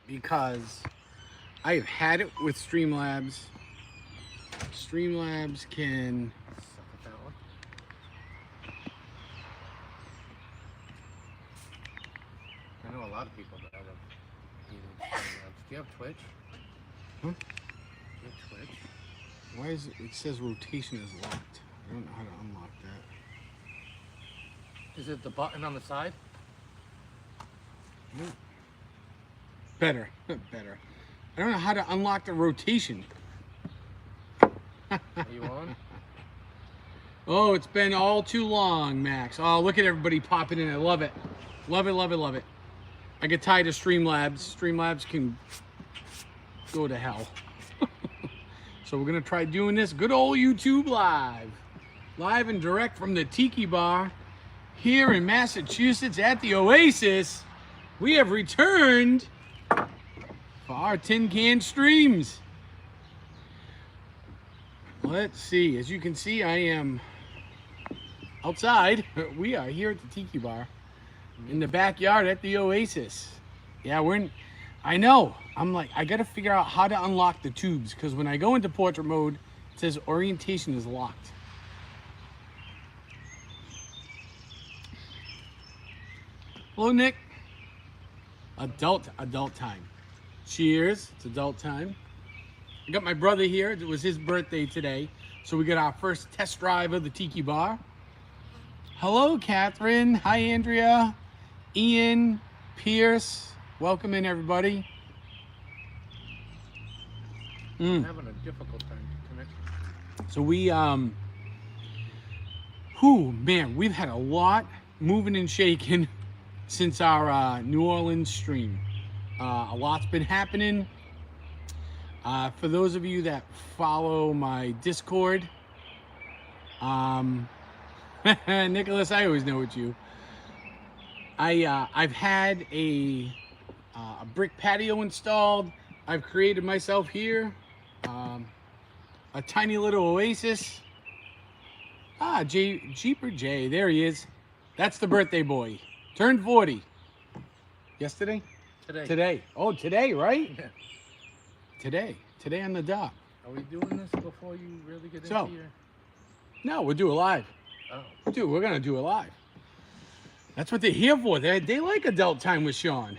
because I have had it with Streamlabs. Streamlabs can. Suck at that one. I know a lot of people that have using Streamlabs. Do you have Twitch? Huh? Do you have Twitch? Why is it says rotation is locked? I don't know how to unlock that. Is it the button on the side? Nope. Better. Better. I don't know how to unlock the rotation. Are you on? Oh, it's been all too long, Max. Oh, look at everybody popping in. I love it. Love it, love it, love it. I get tired of Streamlabs. Streamlabs can go to hell. So we're going to try doing this good old YouTube live. Live and direct from the Tiki Bar here in Massachusetts at the Oasis. We have returned for our tin can streams. Let's see. As you can see, I am outside. We are here at the Tiki Bar in the backyard at the Oasis. Yeah, we're in. I know. I'm like, I got to figure out how to unlock the tubes because when I go into portrait mode, it says orientation is locked. Hello, Nick. Adult time. Cheers. It's adult time. I got my brother here. It was his birthday today. So we got our first test drive of the Tiki Bar. Hello, Catherine. Hi, Andrea. Ian, Pierce. Welcome in, everybody. I'm having a difficult time to connect. So we, man, we've had a lot moving and shaking since our New Orleans stream. A lot's been happening. For those of you that follow my Discord, Nicholas, I always know it's you. I've had a brick patio installed. I've created myself here a tiny little oasis. Jeeper Jay, there he is. That's the birthday boy. Turned 40. Yesterday? Today. Oh, today, right? Yeah. Today on the dot. Are we doing this before you really get into So- your... No, we'll do it live. Oh. Dude, we're gonna do it live. That's what they're here for. They like adult time with Sean.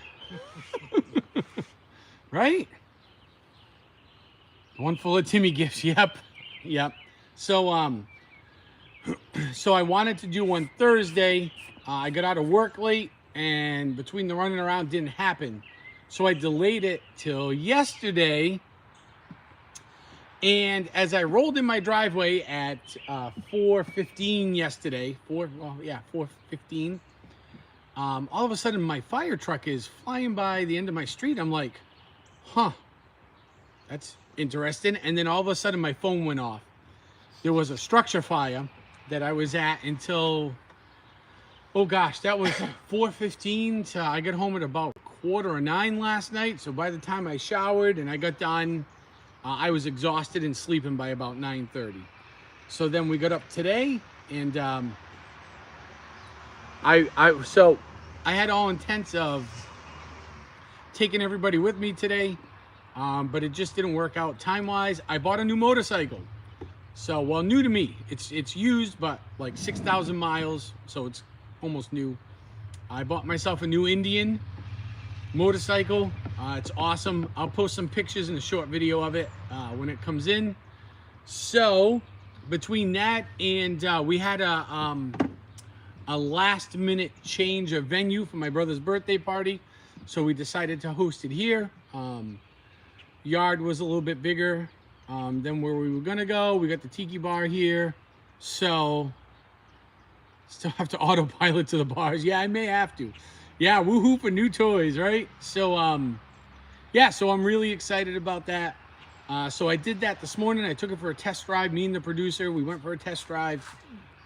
Right? One full of Timmy gifts. Yep. So so I wanted to do one Thursday. I got out of work late and between the running around didn't happen. So I delayed it till yesterday. And as I rolled in my driveway at 4:15 yesterday, 4:15, all of a sudden my fire truck is flying by the end of my street. I'm like, huh, that's interesting. And then all of a sudden my phone went off. There was a structure fire that I was at until, oh gosh, that was 4:15. So I got home at about 8:45 last night. So by the time I showered and I got done, I was exhausted and sleeping by about 9:30. So then we got up today and so I had all intents of taking everybody with me today, but it just didn't work out time-wise. I bought a new motorcycle. So, well, new to me. It's used, but like 6,000 miles, so it's almost new. I bought myself a new Indian motorcycle. It's awesome. I'll post some pictures and a short video of it when it comes in. So between that and we had a last minute change of venue for my brother's birthday party, so we decided to host it here. Yard was a little bit bigger than where we were gonna go. We got the Tiki Bar here, so still have to autopilot to the bars. Yeah, I may have to. Yeah, woohoo for new toys, right? So yeah, so I'm really excited about that. So I did that this morning. I took it for a test drive. Me and the producer, we went for a test drive,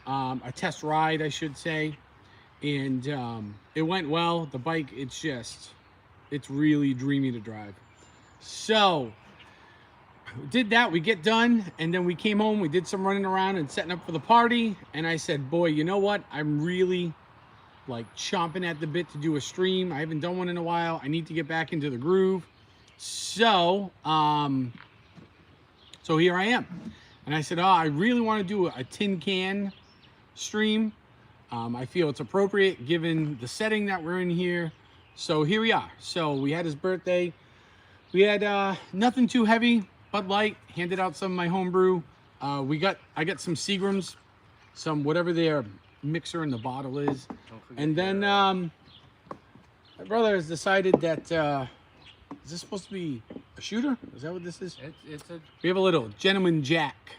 a test ride, I should say. And it went well. The bike, it's really dreamy to drive. So did that, we get done, and then we came home, we did some running around and setting up for the party. And I said, boy, you know what? I'm really like chomping at the bit to do a stream. I haven't done one in a while. I need to get back into the groove. So, so here I am. And I said, oh, I really want to do a tin can stream. I feel it's appropriate given the setting that we're in here. So here we are. So we had his birthday. We had nothing too heavy, Bud Light. Handed out some of my homebrew. I got some Seagrams, some whatever their mixer in the bottle is. And then my brother has decided that is this supposed to be a shooter? Is that what this is? We have a little Gentleman Jack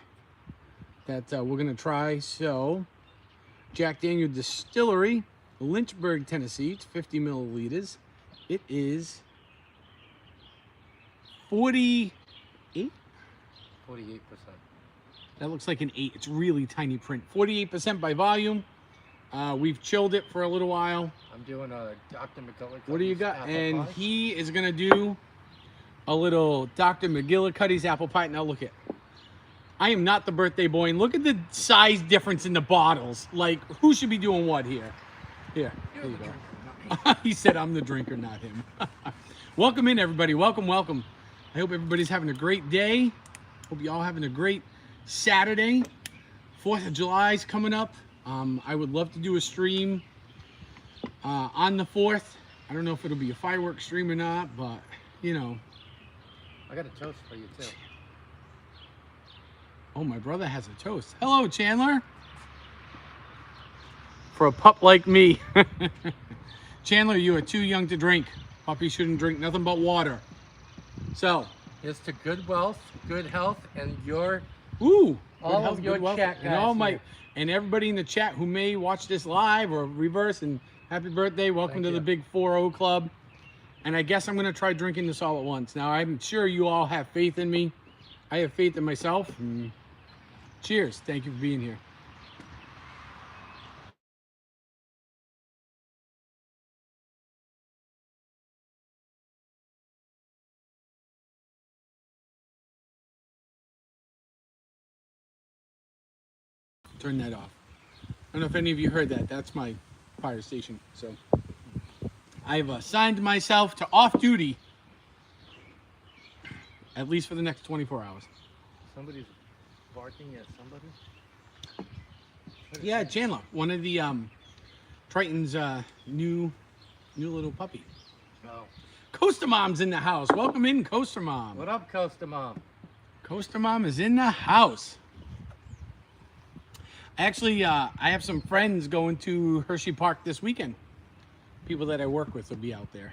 that we're gonna try. So Jack Daniel Distillery, Lynchburg, Tennessee. It's 50 milliliters. It is 48. 48%. That looks like an 8. It's really tiny print. 48% by volume. We've chilled it for a little while. I'm doing a Dr. McGillicuddy's. What do you got? apple And pie. he is gonna do a little Dr. McGillicuddy's apple pie. Now look at, I am not the birthday boy. And look at the size difference in the bottles. Like, who should be doing what here? Here, there you go. He said I'm the drinker, not him. Welcome in, everybody. Welcome, welcome. I hope everybody's having a great day. Hope you all having a great Saturday. 4th of July is coming up. I would love to do a stream on the 4th. I don't know if it'll be a fireworks stream or not, but you know. I got a toast for you too. Oh, my brother has a toast. Hello, Chandler. For a pup like me. Chandler, you are too young to drink. Puppies shouldn't drink nothing but water. So, Here's to good wealth, good health, and your ooh, all good health, of your good wealth, chat and all guys my here. and everybody in the chat who may watch this live or reverse. And happy birthday! Welcome Thank to you. the Big 4-0 Club. And I guess I'm gonna try drinking this all at once. Now I'm sure you all have faith in me. I have faith in myself. And cheers! Thank you for being here. Turn that off. I don't know if any of you heard that. That's my fire station. So I've assigned myself to off duty at least for the next 24 hours. Somebody's barking at somebody. What is Yeah, that? Chandler, one of the Triton's new little puppy. Oh. Coaster Mom's in the house. Welcome in, Coaster Mom. What up, Costa Mom? Coaster Mom is in the house. Actually, I have some friends going to Hershey Park this weekend. People that I work with will be out there.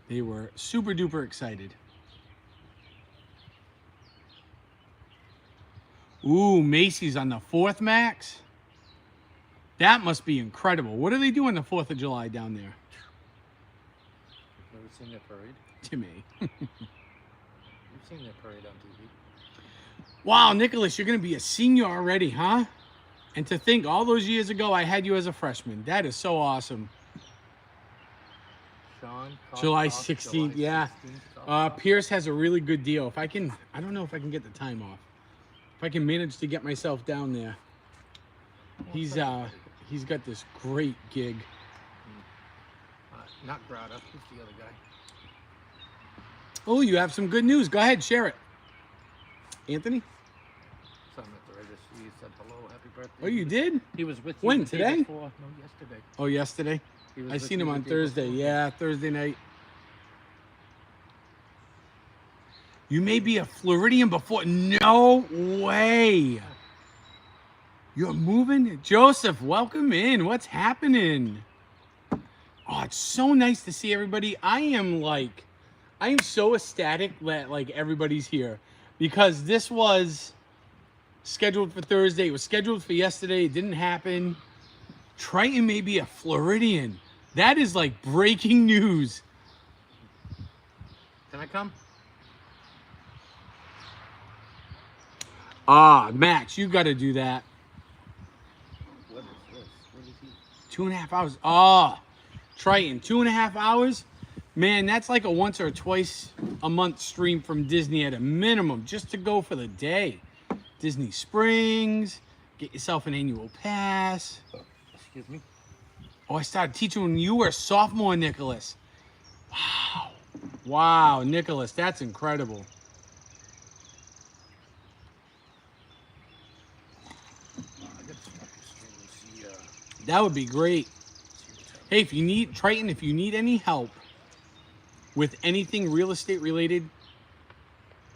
They were super duper excited. Ooh, Macy's on the 4th, Max. That must be incredible. What are they doing the 4th of July down there? Never seen their parade? Timmy. You've seen their parade on TV. Wow, Nicholas, you're going to be a senior already, huh? And to think, all those years ago, I had you as a freshman. That is so awesome. Sean, July Koff, 16th, yeah. 16th, Pierce has a really good deal. If I can, I don't know if I can get the time off. If I can manage to get myself down there. He's got this great gig. not Grata. Who's the other guy? Oh, you have some good news. Go ahead, share it. Anthony? Someone at the registry. He said hello, happy birthday. Oh, you did? He was with you When, the day today? before. No, yesterday. Oh, yesterday? He was I with seen you him the on day Thursday. before. Yeah, Thursday night. You may be a Floridian before. No way. You're moving? Joseph, welcome in. What's happening? Oh, it's so nice to see everybody. I am so ecstatic that like everybody's here because this was scheduled for Thursday. It was scheduled for yesterday. It didn't happen. Triton may be a Floridian. That is like breaking news. Can I come? Ah, Max, you got to do that. What is this? What is he? 2.5 hours. Ah, Triton, 2.5 hours. Man, that's like a once or twice a month stream from Disney at a minimum, just to go for the day. Disney Springs, get yourself an annual pass. Excuse me. Oh, I started teaching when you were a sophomore, Nicholas. Wow. Wow, Nicholas, that's incredible. I got to start this stream and see, That would be great. see what's happening. Hey, if you need, Triton, if you need any help with anything real estate related,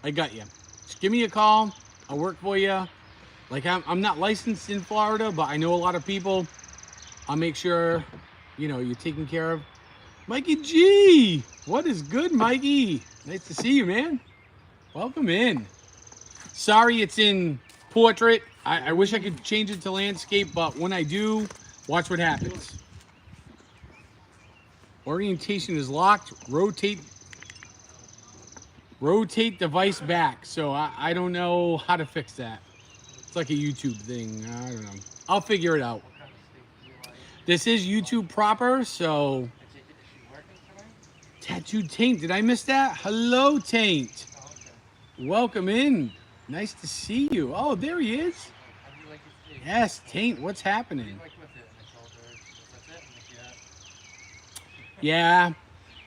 I got you. Just give me a call. I'll work for you. Like, I'm not licensed in Florida, but I know a lot of people. I'll make sure, you know, you're taken care of. Mikey G, what is good, Mikey? Nice to see you, man. Welcome in. Sorry it's in portrait. I wish I could change it to landscape, but when I do, watch what happens. Orientation is locked. Rotate device back. So I don't know how to fix that. It's like a YouTube thing. I don't know. I'll figure it out. This is YouTube proper, so... Tattooed Taint, did I miss that? Hello, Taint. Welcome in. Nice to see you. Oh, there he is. Yes, Taint, what's happening? Yeah,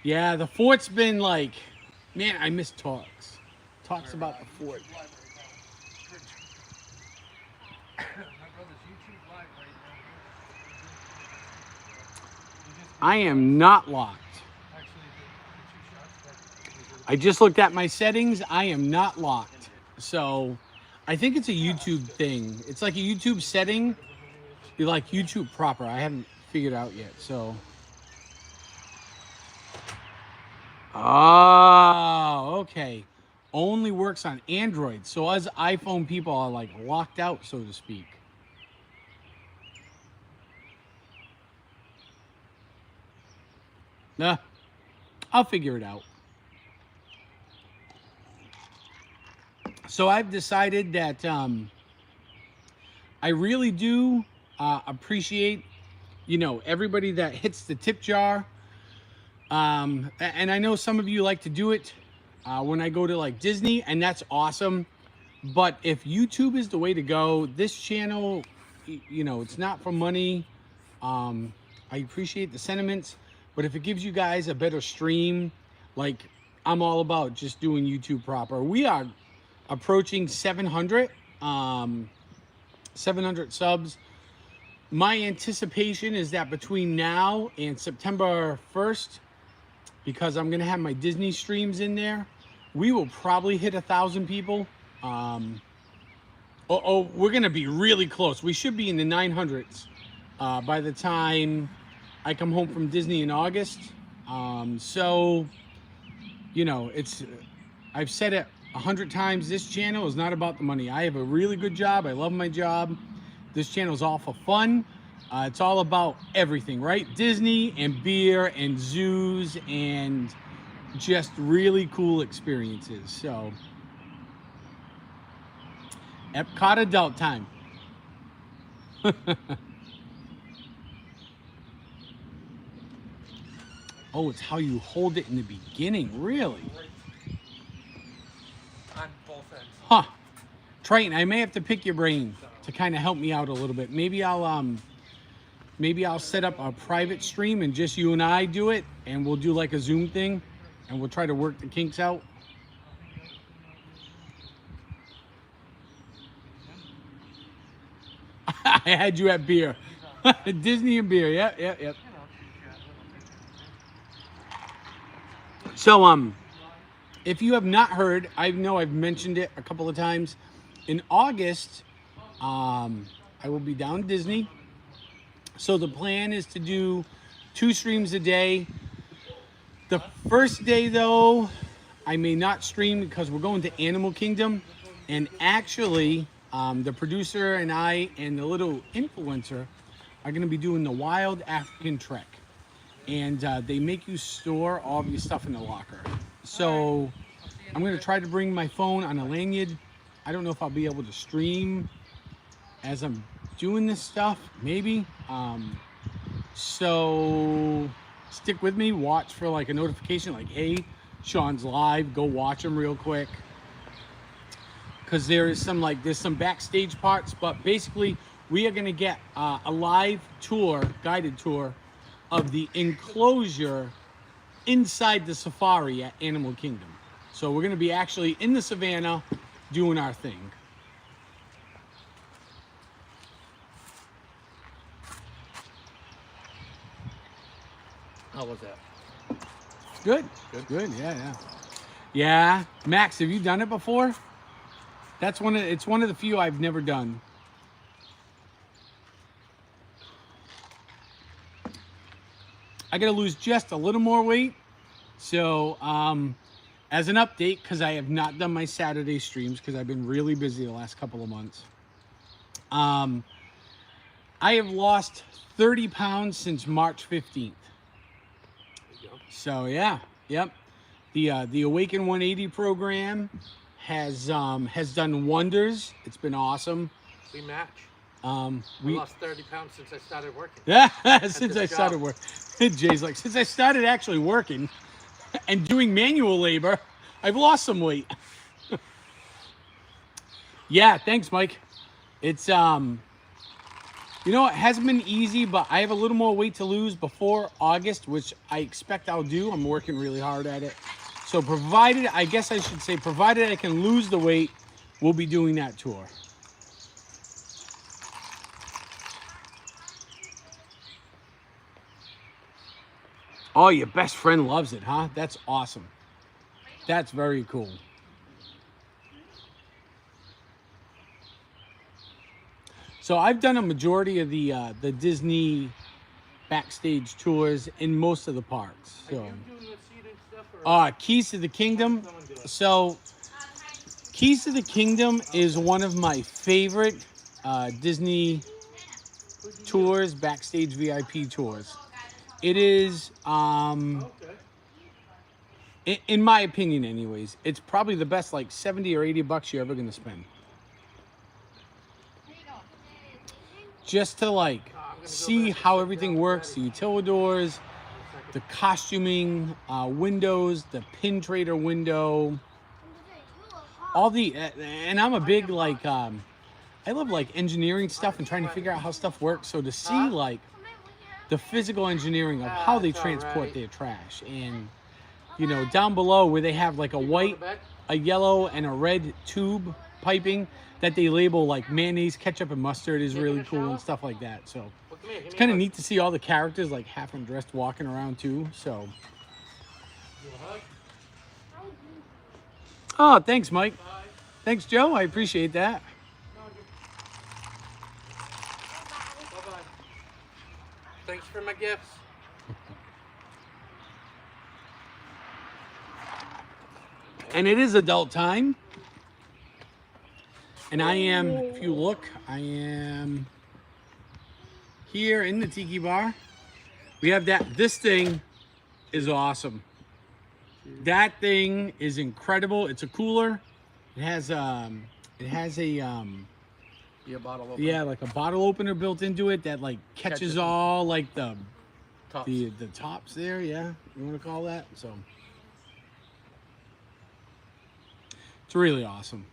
the fort's been like, man, I miss talks. Talks about the fort. I am not locked. I just looked at my settings. I am not locked. So I think it's a YouTube thing. It's like a YouTube setting. You like YouTube proper. I haven't figured out yet. So. Oh, okay. Only works on Android. So us iPhone people are like locked out, so to speak. Nah, I'll figure it out. So I've decided that I really do appreciate, you know, everybody that hits the tip jar. And I know some of you like to do it when I go to like Disney, and that's awesome. But if YouTube is the way to go, this channel, you know, it's not for money. I appreciate the sentiments, but if it gives you guys a better stream, like I'm all about just doing YouTube proper. We are approaching 700 subs. My anticipation is that between now and September 1st, because I'm gonna have my Disney streams in there, we will probably hit 1,000 people. We're gonna be really close. We should be in the 900s by the time I come home from Disney in August. So, you know, I've said it 100 times, this channel is not about the money. I have a really good job. I love my job. This channel is all for fun. It's all about everything, right? Disney and beer and zoos and just really cool experiences. So, Epcot adult time. Oh, it's how you hold it in the beginning, really? On both ends. Huh. Triton, I may have to pick your brain to kind of help me out a little bit. Maybe I'll set up a private stream and just you and I do it, and we'll do like a Zoom thing, and we'll try to work the kinks out. I had you at beer. Disney and beer. Yep. So, if you have not heard, I know I've mentioned it a couple of times. In August, I will be down Disney. So the plan is to do 2 streams a day. The first day, though, I may not stream because we're going to Animal Kingdom. And actually, the producer and I and the little influencer are going to be doing the Wild African Trek. And they make you store all of your stuff in the locker. So I'm going to try to bring my phone on a lanyard. I don't know if I'll be able to stream as I'm doing this stuff, maybe. So stick with me, watch for like a notification like, hey, Sean's live, go watch him real quick. Because there's some backstage parts, but basically we are going to get a live tour, guided tour of the enclosure inside the safari at Animal Kingdom. So we're going to be actually in the savannah doing our thing. How was that? Good. Good? Good. Yeah, yeah. Yeah. Max, have you done it before? It's one of the few I've never done. I got to lose just a little more weight. So, as an update, because I have not done my Saturday streams because I've been really busy the last couple of months. I have lost 30 pounds since March 15th. There you go. So yeah, yep. The Awaken 180 program has done wonders. It's been awesome. We match. I We lost 30 pounds since I started working. yeah since I this started job. working. Jay's like, since I started actually working and doing manual labor, I've lost some weight. Yeah, thanks, Mike. It's you know, it hasn't been easy, but I have a little more weight to lose before August, which I expect I'll do. I'm working really hard at it. So provided, I guess I should say, provided I can lose the weight, we'll be doing that tour. Oh, your best friend loves it, huh? That's awesome. That's very cool. So I've done a majority of the Disney backstage tours in most of the parks. Are you So, doing the seated stuff or Keys to the Kingdom. someone do it? So, Keys to the Kingdom is one of my favorite Disney tours, backstage VIP tours. It is, Okay. in my opinion, anyways, it's probably the best like 70 or 80 bucks you're ever gonna spend. Just to like see how everything works, the utilidors, the costuming, windows, the pin trader window, all the, and I'm a big like, I love like engineering stuff and trying to figure out how stuff works. So to see like the physical engineering of how they That's all transport right. their trash, and you know, down below where they have like a white, a yellow, and a red tube piping that they label like mayonnaise, ketchup, and mustard is really cool and stuff like that. So Well, come here, give it's me kind a of hug. neat to see all the characters like half undressed walking around too. So, You a hug? oh, thanks, Mike. Bye. Thanks, Joe. I appreciate that. Bye-bye. Thanks for my gifts. And it is adult time. And I am, if you look, I am here in the Tiki Bar. We have that. This thing is awesome. That thing is incredible. It's a cooler. It has a Be a bottle opener. yeah, like a bottle opener built into it that like catches Catches them. all like the Tops. the tops there. Yeah, you want to call that? So it's really awesome.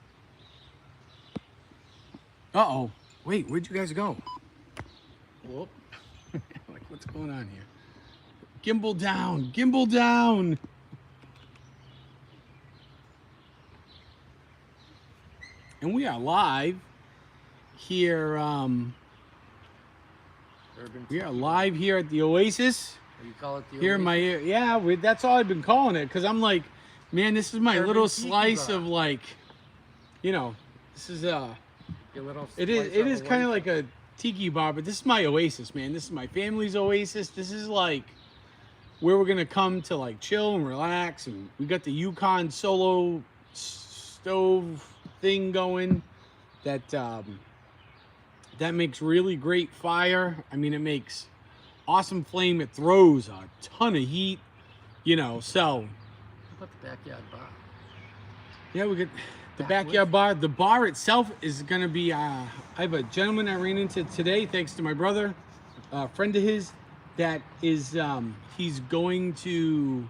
Uh-oh. Wait, where'd you guys go? Whoop. Like, what's going on here? Gimbal down. Gimbal down. And we are live here. Urban We are live here at the Oasis. You call it the Here in my Oasis? ear. Yeah, that's all I've been calling it. Because I'm like, man, this is my Urban little Tiki slice Bar. of like, you know, this is Your little it slice is of kind of Oasis. like a tiki bar, but this is my oasis, man. This is my family's oasis. This is like where we're gonna come to like chill and relax. And we got the Yukon solo stove thing going that that makes really great fire. I mean, it makes awesome flame. It throws a ton of heat, you know. So How about the backyard bar? yeah, we get the Backwards. backyard bar. The bar itself is gonna be. I have a gentleman I ran into today, thanks to my brother, a friend of his, that is. He's going to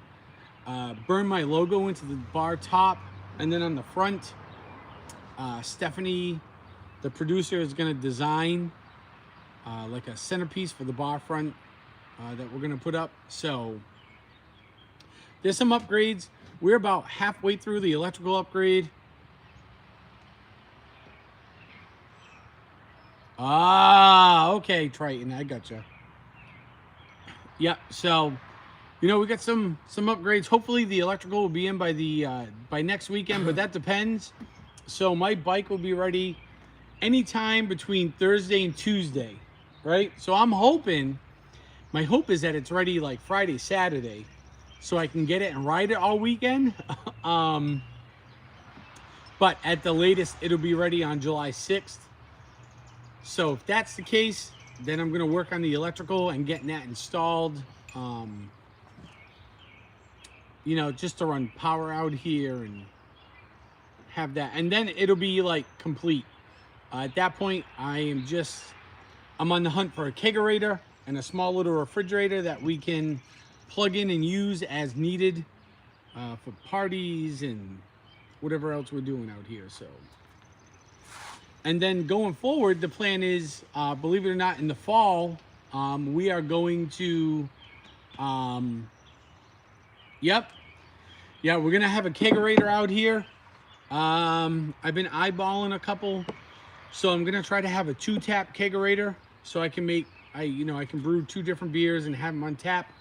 burn my logo into the bar top, and then on the front, Stephanie, the producer, is gonna design like a centerpiece for the bar front. that we're gonna put up. So there's some upgrades. We're about halfway through the electrical upgrade. Ah, okay, Triton, I gotcha. Yep. So, you know, we got some upgrades. Hopefully, the electrical will be in by the by next weekend, but that depends. So my bike will be ready anytime between Thursday and Tuesday, right? So I'm hoping. My hope is that it's ready like Friday, Saturday, so I can get it and ride it all weekend. But at the latest, it'll be ready on July 6th. So if that's the case, then I'm gonna work on the electrical and getting that installed. You know, just to run power out here and have that, and then it'll be like complete. At that point, I'm on the hunt for a kegerator and a small little refrigerator that we can plug in and use as needed for parties and whatever else we're doing out here. So, and then going forward, the plan is, believe it or not, in the fall, we are going to, yep, yeah, we're gonna have a kegerator out here. I've been eyeballing a couple, so I'm gonna try to have a 2-tap kegerator so I can make, I can brew 2 different beers and have them on tap.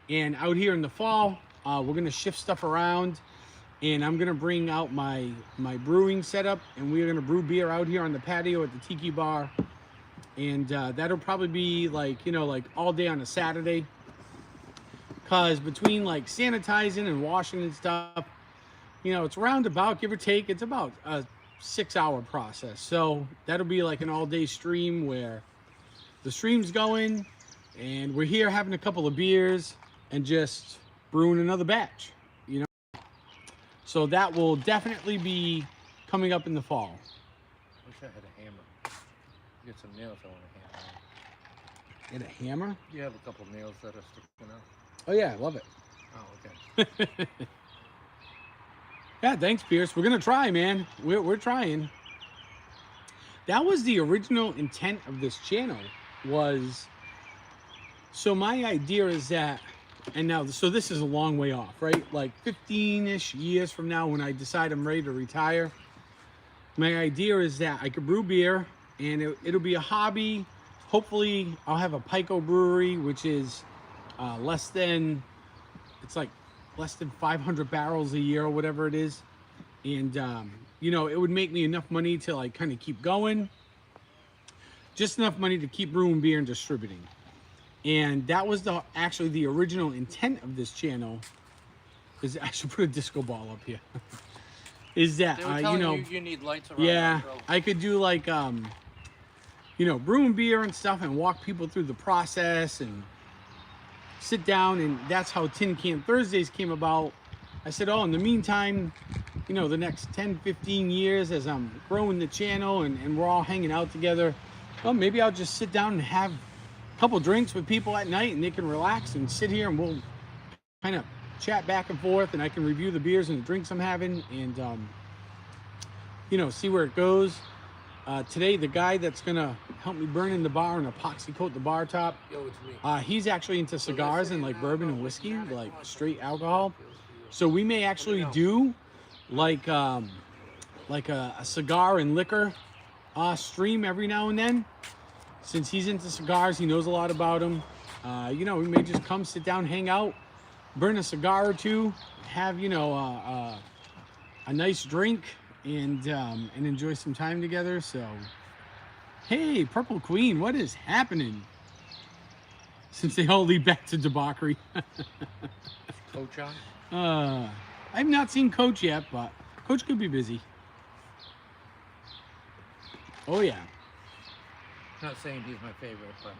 And out here in the fall, we're gonna shift stuff around, and I'm gonna bring out my brewing setup, and we're gonna brew beer out here on the patio at the Tiki Bar. And that'll probably be like, like all day on a Saturday, cause between like sanitizing and washing and stuff, it's roundabout, give or take, it's about a 6-hour process. So that'll be like an all-day stream where the stream's going and we're here having a couple of beers and just brewing another batch, So that will definitely be coming up in the fall. I wish I had a hammer. Get some nails I want to hammer. Get a hammer? You have a couple nails that are sticking out. Oh yeah, I love it. Oh, okay. Yeah, thanks, Pierce. We're gonna try, man. We're trying. That was the original intent of this channel. So my idea is that, and now, so this is a long way off, right? Like 15-ish years from now, when I decide I'm ready to retire, my idea is that I could brew beer, and it'll be a hobby. Hopefully, I'll have a Pico brewery, which is less than 500 barrels a year or whatever it is. And, it would make me enough money to like kind of keep going. Just enough money to keep brewing beer and distributing. And that was actually the original intent of this channel. Is I should put a disco ball up here. Is that, They were telling you need lights around. yeah, the I could do like, brewing beer and stuff and walk people through the process and sit down, and that's how Tin Can Thursdays came about. I said, in the meantime, the next 10, 15 years as I'm growing the channel and we're all hanging out together, well, maybe I'll just sit down and have a couple drinks with people at night and they can relax and sit here and we'll kind of chat back and forth, and I can review the beers and the drinks I'm having and, see where it goes. Today, the guy that's gonna help me burn in the bar and epoxy coat the bar top, Yo, it's me. he's actually into cigars and like bourbon and whiskey, like straight alcohol. So we may actually do like a cigar and liquor stream every now and then. Since he's into cigars, he knows a lot about them. We may just come sit down, hang out, burn a cigar or two, have a nice drink, and enjoy some time together. So, hey, Purple Queen, what is happening? Since they all lead back to debauchery. Coach on? I've not seen Coach yet, but Coach could be busy. Oh yeah. Not saying he's my favorite, but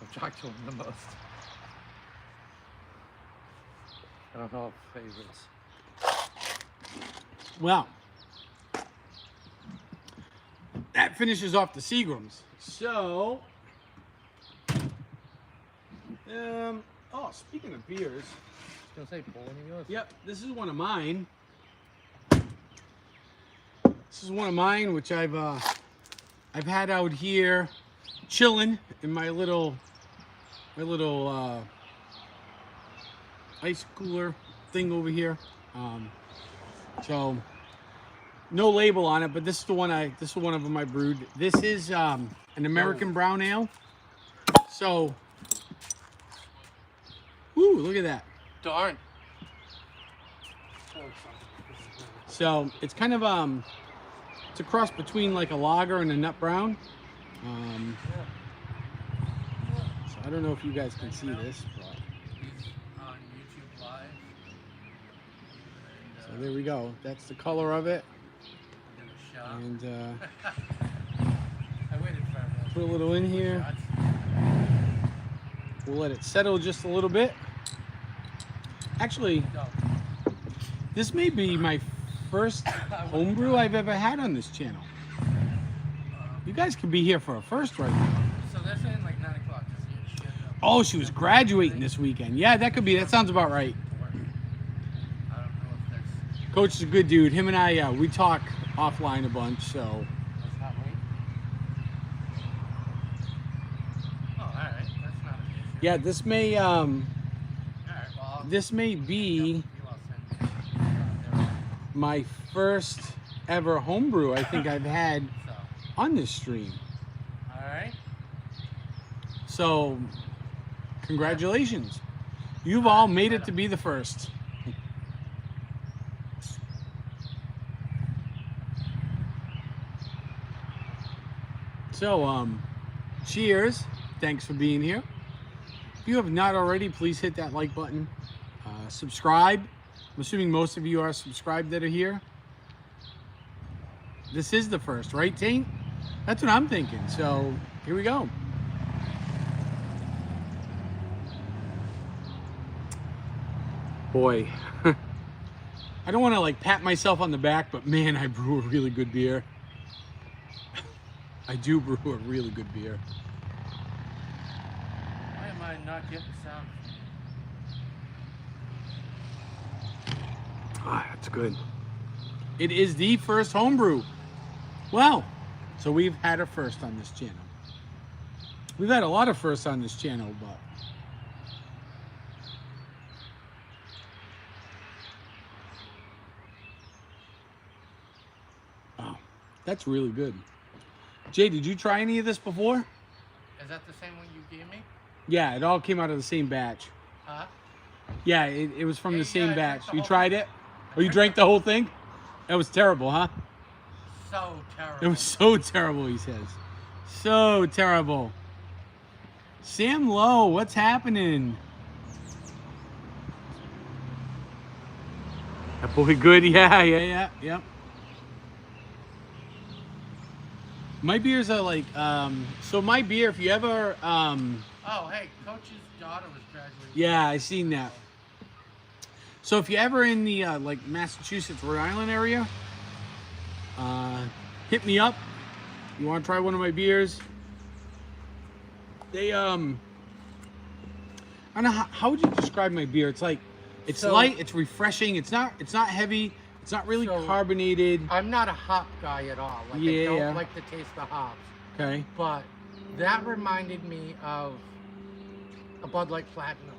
I've talked to him the most. I don't know if favorites. Well, that finishes off the Seagrams. So, speaking of beers, I was gonna say, pull any of yours. yep, this is one of mine. This is one of mine, which I've had out here chilling in my little my little ice cooler thing over here. So no label on it, but this is the one of them I brewed. This is an American brown ale. So, ooh, look at that. Darn. So it's kind of it's a cross between like a lager and a nut brown. So I don't know if you guys can see this, but He's on YouTube Live. so there we go. That's the color of it, Did a shot. and I waited for everyone. put a little in here. Shots. We'll let it settle just a little bit. Actually, Go. this may be my first homebrew I've ever had on this channel. You guys could be here for a first right now. So they're saying like 9 o'clock. Just get shit up. Oh, she was graduating this weekend. Yeah, that could be. That sounds about right. To work. I don't know if that's. Coach is a good dude. Him and I, we talk offline a bunch. So That's not right. Oh, alright. That's not an issue. yeah, this may Alright, well, this may be I'll send you. my first ever homebrew I think I've had So, on this stream. alright. So congratulations. You've all made it to be the first. So, cheers. Thanks for being here. If you have not already, please hit that like button. Subscribe. I'm assuming most of you are subscribed that are here. This is the first, right, Taint? That's what I'm thinking. So, here we go. Boy, I don't want to like pat myself on the back, but man, I brew a really good beer. I do brew a really good beer. Why am I not getting sound? Ah, that's good. It is the first homebrew. Well, so we've had a first on this channel. We've had a lot of firsts on this channel, but oh, that's really good. Jay, did you try any of this before? Is that the same one you gave me? Yeah, it all came out of the same batch. Huh? Yeah, it was from Yeah, the same yeah, I batch. drank the You whole tried thing. it? Oh, you drank the whole thing? That was terrible, huh? So terrible. It was so terrible, he says. So terrible. Sam Lowe, what's happening? That boy good, yeah. My beers are like, so my beer, if you ever, Oh, hey, Coach's daughter was graduating. yeah, I seen that. So if you're ever in the like Massachusetts, Rhode Island area, hit me up. You want to try one of my beers? They I don't know how would you describe my beer? It's like it's So- light, it's refreshing. It's not heavy. It's not really So- carbonated. I'm not a hop guy at all. Like, I Yeah. don't like the taste of hops. Okay. But that reminded me of a Bud Light Platinum.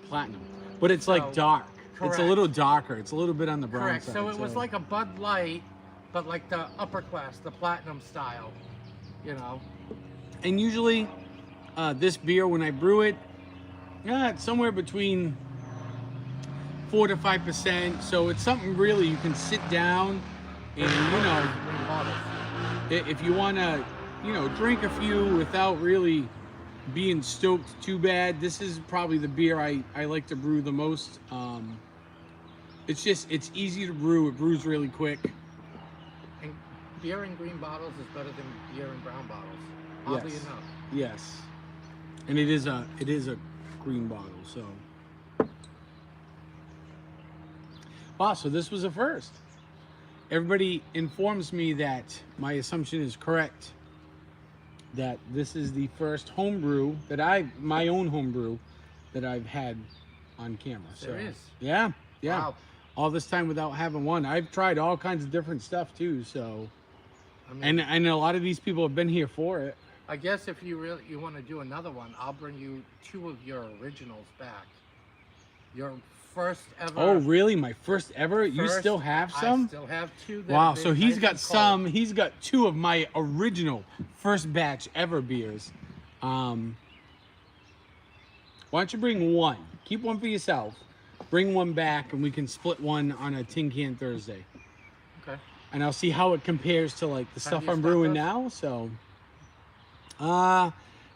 Platinum, but it's like So- dark. It's a correct. little darker. It's a little bit on the brown Correct. side. So it was like a Bud Light, but like the upper class, the Platinum style. You know? And usually, this beer, when I brew it, it's somewhere between 4 to 5%. So it's something really you can sit down and, Green bottles. if you want to, drink a few without really being stoked too bad. This is probably the beer I like to brew the most. It's easy to brew. It brews really quick. And beer in green bottles is better than beer in brown bottles. Oddly Yes. enough. Yes. And it is a green bottle, so. Wow, so this was a first. Everybody informs me that my assumption is correct. That this is the first homebrew my own homebrew that I've had on camera. Serious? So, yeah. Wow. All this time without having one. I've tried all kinds of different stuff too, so. I mean, And a lot of these people have been here for it. I guess if you want to do another one, I'll bring you 2 of your originals back. Your first ever. Oh, really? My first ever? You first- still have I some? still have 2. That Wow, have so been he's nice got and some. cold. He's got 2 of my original first batch ever beers. Why don't you bring one? Keep one for yourself. Bring one back, and we can split one on a Tin Can Thursday. Okay. And I'll see how it compares to like the Time stuff do you I'm start brewing those? now. So,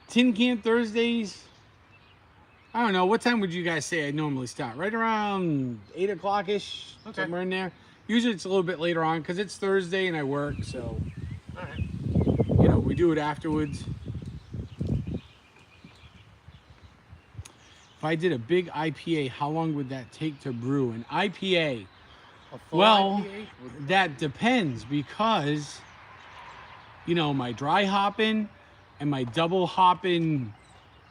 Tin Can Thursdays. I don't know. What time would you guys say I normally start? Right around 8 o'clock ish, Okay. somewhere in there. Usually it's a little bit later on because it's Thursday and I work. So, All right. you know, we do it afterwards. If I did a big IPA, how long would that take to brew? An IPA? A full Well, IPA would- that depends because, you know, my dry hopping and my double hopping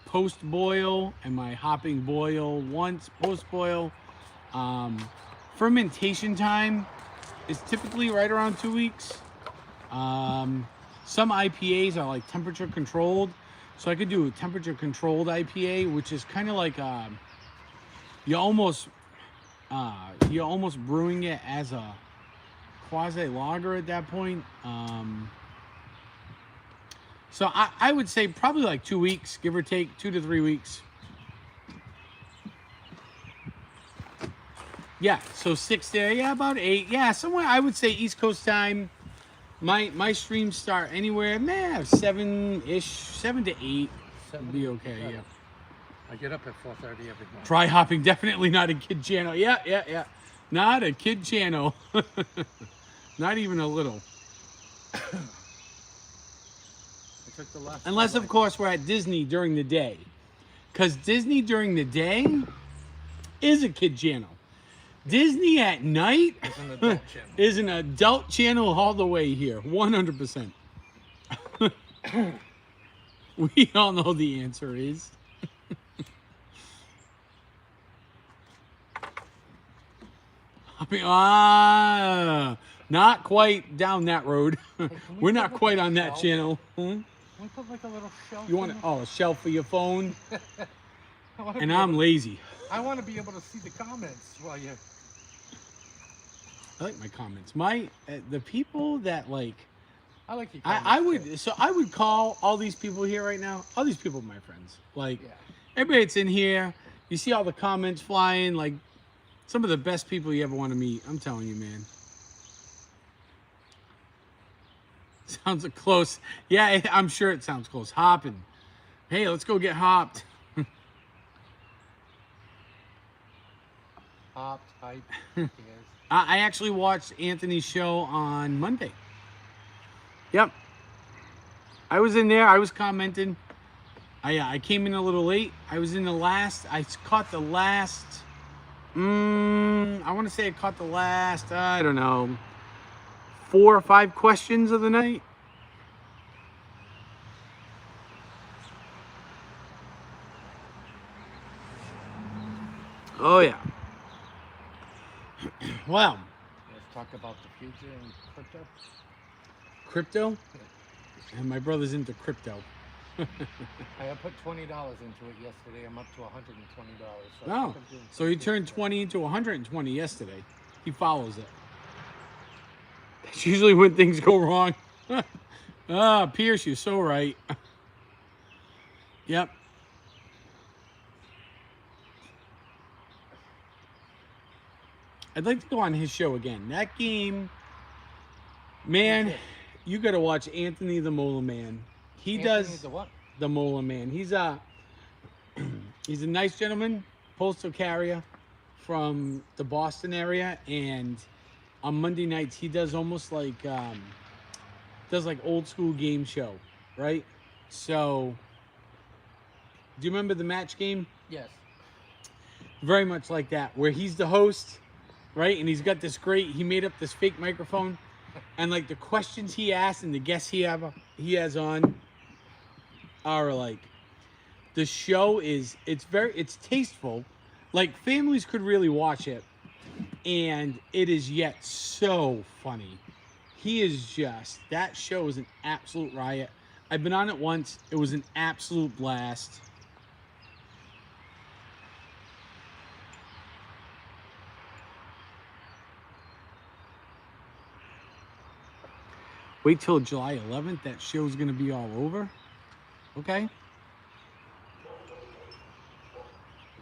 post boil and my hopping boil once post boil, fermentation time is typically right around 2 weeks. Some IPAs are like temperature controlled, so I could do a temperature controlled IPA, which is kind of like you're almost brewing it as a quasi lager at that point. So I would say probably like 2 weeks, give or take, 2 to 3 weeks. Yeah, so 6 there, yeah, about 8. Yeah, somewhere I would say East Coast time. My streams start anywhere, 7-ish, 7 to 8 would be okay, yeah. I get up at 4:30 every morning. Dry hopping, definitely not a kid channel. Yeah. Not a kid channel. Not even a little. I took the last. Unless, of one. course, we're at Disney during the day. Because Disney during the day is a kid channel. Disney at night It's an adult channel. is an adult channel all the way here. 100%. We all know the answer is. Not quite down that road. can we We're put not like quite a on that shelf? channel. Can we put like a little shelf? You want in a shelf for your phone? there? I wanna And be I'm able- lazy. I want to be able to see the comments while you. I like my comments. The people that like, I like your I comments. would, so I would call all these people here right now. All these people are my friends. Like, Yeah. everybody that's in here, you see all the comments flying. Like, some of the best people you ever want to meet. I'm telling you, man. Sounds close. Yeah, I'm sure it sounds close. Hopping. Hey, let's go get hopped. Hop type. Yes. I actually watched Anthony's show on Monday. Yep. I was in there. I was commenting. I came in a little late. I was in the last. I caught the last. I want to say I caught the last. I don't know. 4 or 5 questions of the night. Oh yeah. Wow. Let's talk about the future and crypto. Crypto? And my brother's into crypto. I put $20 into it yesterday. I'm up to $120. So I Oh, think I'm doing so he pretty turned good. 20 into 120 yesterday. He follows it. That's usually when things go wrong. Pierce, you're so right. Yep. I'd like to go on his show again. That game, man, you got to watch Anthony the Mola Man. He Anthony does the what? the Mola Man. He's a nice gentleman, postal carrier from the Boston area, and on Monday nights he does almost like old school game show, right? So, do you remember the match game? Yes. Very much like that, where he's the host, right? And he's got this he made up this fake microphone, and like the questions he asks and the guests he has on are like, the show is, it's tasteful. Like, families could really watch it, and it is yet so funny. He is just, that show is an absolute riot. I've been on it once. It was an absolute blast. Wait till July 11th. That show's going to be all over. Okay? Is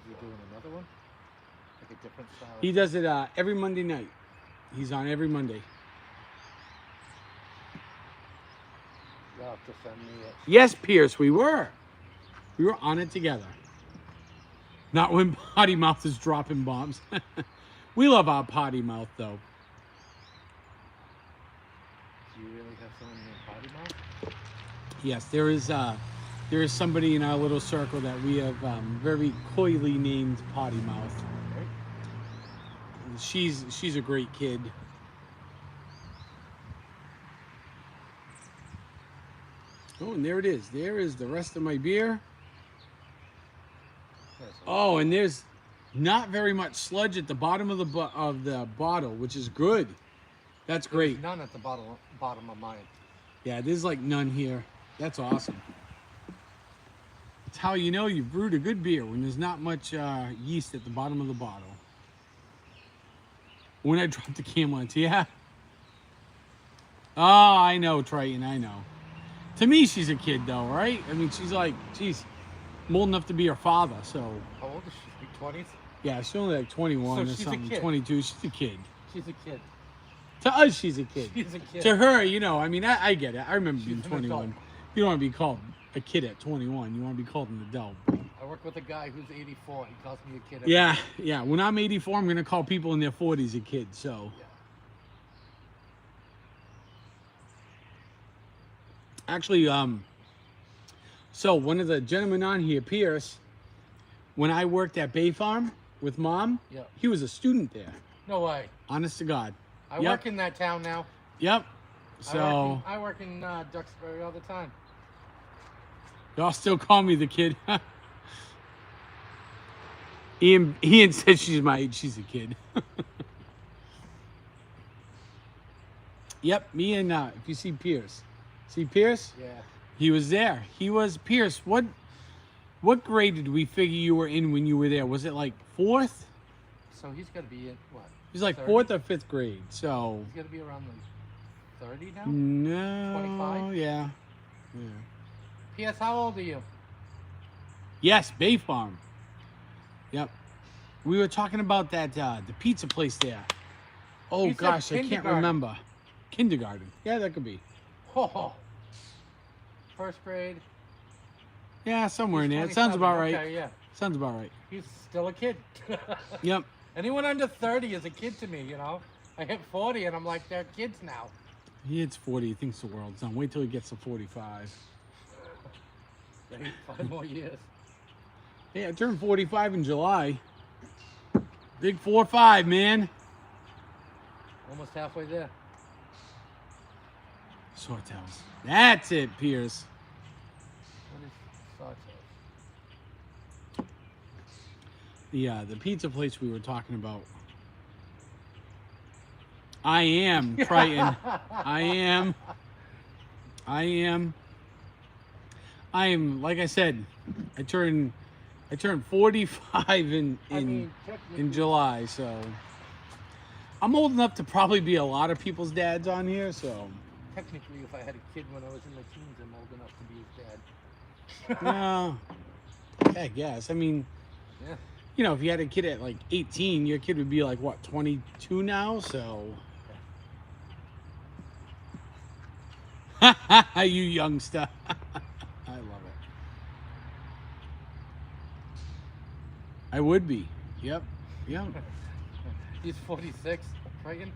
he doing another one? Like a different style? He does it every Monday night. He's on every Monday. You'll have to send me it. Yes, Pierce, we were. We were on it together. Not when Potty Mouth is dropping bombs. We love our Potty Mouth, though. Do you really have someone named Potty Mouth? Yes, there is somebody in our little circle that we have very coyly named Potty Mouth. Right? She's a great kid. Oh, and there it is. There is the rest of my beer. Oh, and there's not very much sludge at the bottom of the bottle, which is good. That's great. There's none at the bottom of mine. Yeah, there's like none here. That's awesome. It's how you know you've brewed a good beer, when there's not much yeast at the bottom of the bottle. When I dropped the Camlets, yeah. Oh, I know, Triton, I know. To me, she's a kid, though, right? I mean, she's old enough to be her father, so. How old is she? Like 20s? Yeah, she's only like 21 So or she's a something, kid. 22. She's a kid. She's a kid. To us, she's a kid. She's a kid. To her, you know, I mean, I get it. I remember being She's an 21. adult. You don't want to be called a kid at 21. You want to be called an adult. I work with a guy who's 84. He calls me a kid. every Yeah, day. yeah. When I'm 84, I'm going to call people in their 40s a kid, so. Yeah. Actually, so one of the gentlemen on here, Pierce, when I worked at Bay Farm with Mom, Yeah. he was a student there. No way. Honest to God. I Yep. work in that town now. Yep. So, I work in Duxbury all the time. y'all still call me the kid. Ian said she's my age. She's a kid. Yep, me and, if you see Pierce. See Pierce? Yeah. He was there. He was Pierce. What grade did we figure you were in when you were there? Was it like 4th? So he's got to be in what? He's like 30? 4th or 5th grade. So He's got to be around like 30 now. no, 25? yeah. P.S. How old are you? Yes, Bay Farm. Yep. We were talking about that the pizza place there. Oh You said gosh, I can't kindergarten. remember. Kindergarten. Yeah, that could be. Oh. First grade. Yeah, somewhere in He's there. It sounds 27. about right. Okay, yeah. Sounds about right. He's still a kid. Yep. Anyone under 30 is a kid to me, you know? I hit 40 and I'm like, they're kids now. He hits 40. He thinks the world's done. Wait till he gets to 45. They 5 more years. Yeah, I turned 45 in July. Big 4-5, man. Almost halfway there. Sawtells. That's it, Pierce. What is Sawtells? The pizza place we were talking about. I am Triton. I am. Like I said, I turned 45 in technically, July, so I'm old enough to probably be a lot of people's dads on here, so technically, if I had a kid when I was in my teens, I'm old enough to be his dad. no. I guess. I mean, Yeah. you know, if you had a kid at like 18, your kid would be like what, 22 now, so you youngster. I love it. I would be. Yep. Yep. He's 46, Reagan. Is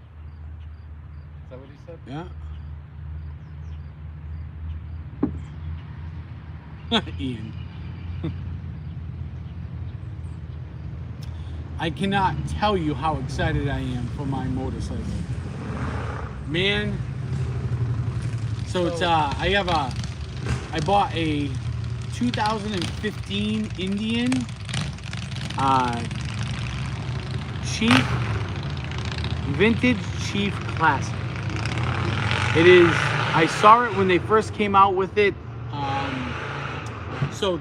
that what he said? Yeah. Ian. I cannot tell you how excited I am for my motorcycle. Man. So it's I bought a 2015 Indian Chief Vintage Chief Classic. It is, I saw it when they first came out with it So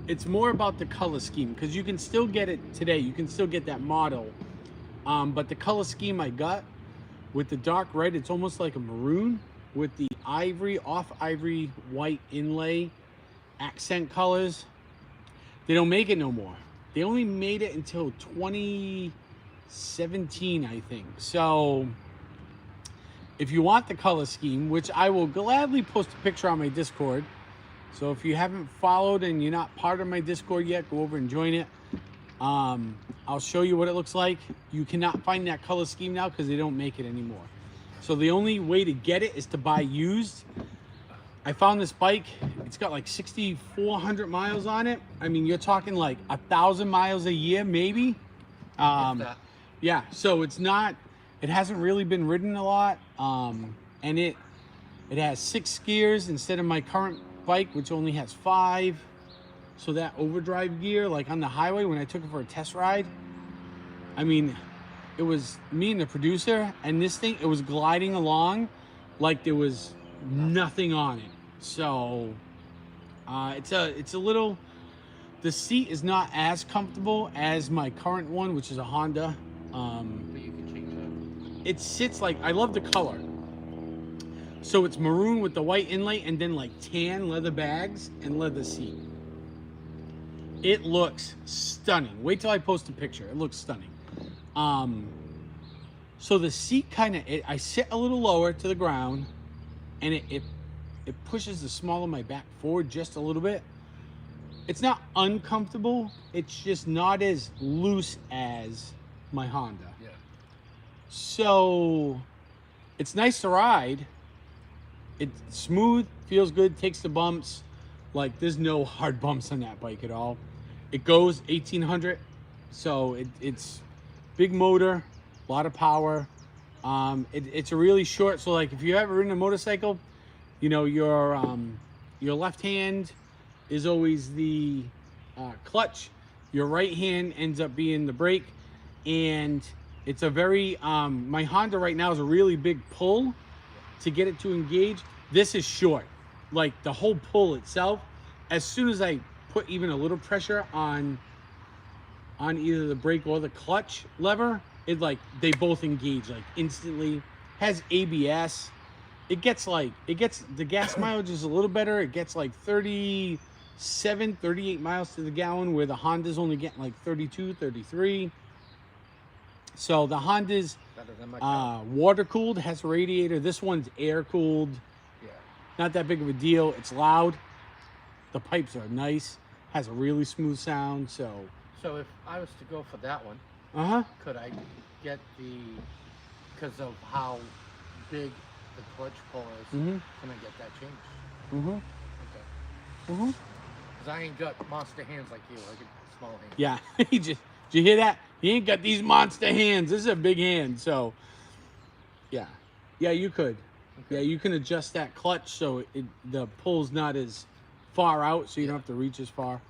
it's more about the color scheme, because you can still get it today. You can still get that model, but the color scheme I got with the dark red, it's almost like a maroon with the ivory, off ivory white inlay, accent colors. They don't make it no more. They only made it until 2017, I think. So if you want the color scheme, which I will gladly post a picture on my Discord. So if you haven't followed and you're not part of my Discord yet, go over and join it. I'll show you what it looks like. You cannot find that color scheme now because they don't make it anymore. So the only way to get it is to buy used. I found this bike. It's got like 6,400 miles on it. I mean, you're talking like 1,000 miles a year, maybe. Yeah, so it hasn't really been ridden a lot. And it has 6 gears instead of my current bike, which only has 5. So that overdrive gear, like on the highway when I took it for a test ride, I mean, it was me and the producer, and this thing, it was gliding along like there was nothing on it. So it's a little, the seat is not as comfortable as my current one, which is a Honda. But you can change that. It sits like, I love the color. So it's maroon with the white inlay and then like tan leather bags and leather seat. It looks stunning. Wait till I post a picture. It looks stunning. So the seat kind of, I sit a little lower to the ground, and it pushes the small of my back forward just a little bit. It's not uncomfortable. It's just not as loose as my Honda. Yeah. So it's nice to ride. It's smooth, feels good, takes the bumps. Like, there's no hard bumps on that bike at all. It goes 1,800, so it's big motor, a lot of power. It's a really short, so like if you ever ridden a motorcycle, you know, your left hand is always the clutch. Your right hand ends up being the brake, and it's a very, my Honda right now is a really big pull to get it to engage. This is short, like the whole pull itself. As soon as I put even a little pressure on either the brake or the clutch lever, they both engage like instantly. Has ABS. The gas mileage is a little better. It gets like 37, 38 miles to the gallon, where the Honda's only getting like 32, 33. So the Honda's water cooled, has a radiator. This one's air cooled. Yeah. Not that big of a deal. It's loud. The pipes are nice. Has a really smooth sound. So if I was to go for that one, could I get because of how big the clutch pull is, can I get that changed? Okay. Because I ain't got monster hands like you. I get small hands. Yeah. Did you hear that? He ain't got these monster hands. This is a big hand. So yeah, you could. Okay. Yeah, you can adjust that clutch so the pull's not as far out, so you don't have to reach as far.